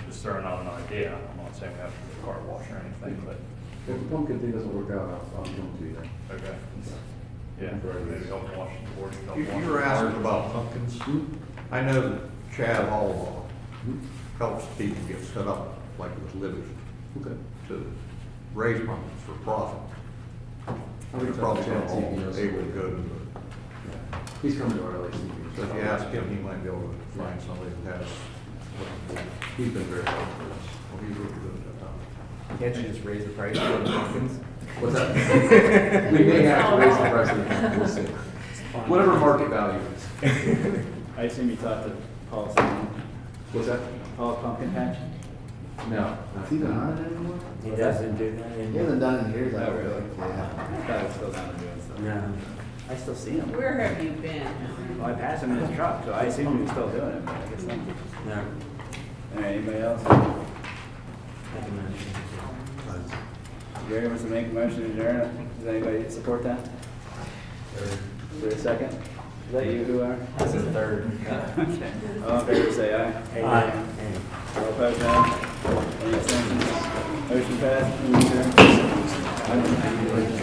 [SPEAKER 11] just throwing out an idea. I'm not saying we have to do a car wash or anything, but.
[SPEAKER 2] If the pumpkin thing doesn't work out, I'll come to you then.
[SPEAKER 11] Okay. Yeah, maybe help wash the board. help
[SPEAKER 4] You
[SPEAKER 11] wash
[SPEAKER 4] were
[SPEAKER 11] the
[SPEAKER 4] asking
[SPEAKER 11] cars.
[SPEAKER 4] about pumpkins. I know that Chad Hall helps people get set up like with Libby to raise pumpkins for profit. They're probably not all able to go to the.
[SPEAKER 2] He's coming to our LAC.
[SPEAKER 4] So if you ask him, he might be able to find somebody that has.
[SPEAKER 2] He's been very helpful.
[SPEAKER 4] Well, he's really good at that.
[SPEAKER 17] Can't you just raise the price of the pumpkins?
[SPEAKER 2] What's that? We may have to raise the price of the pumpkin, we'll see. Whatever market value is.
[SPEAKER 1] I assume you talked to Paul Simon.
[SPEAKER 2] What's that?
[SPEAKER 1] Paul's Pumpkin Patch?
[SPEAKER 2] No.
[SPEAKER 9] Is he not on it anymore?
[SPEAKER 8] He doesn't do that
[SPEAKER 9] He
[SPEAKER 8] anymore.
[SPEAKER 9] hasn't done it in years. I
[SPEAKER 1] Oh,
[SPEAKER 9] don't
[SPEAKER 1] really?
[SPEAKER 9] think. Yeah.
[SPEAKER 1] I thought I was still down there doing stuff.
[SPEAKER 8] No.
[SPEAKER 1] I still see him.
[SPEAKER 7] Where have you been?
[SPEAKER 1] Well, I passed him in his truck, so I assume he's still doing it, but I guess not.
[SPEAKER 8] No.
[SPEAKER 1] All right, anybody else? Gary wants to make a motion to adjourn. Does anybody support that? Is there a second? Is that you who are?
[SPEAKER 17] This is third.
[SPEAKER 1] Okay. All in favor, say aye.
[SPEAKER 8] Aye.
[SPEAKER 1] All opposed, no. Any abstentions? Motion passed. We adjourn.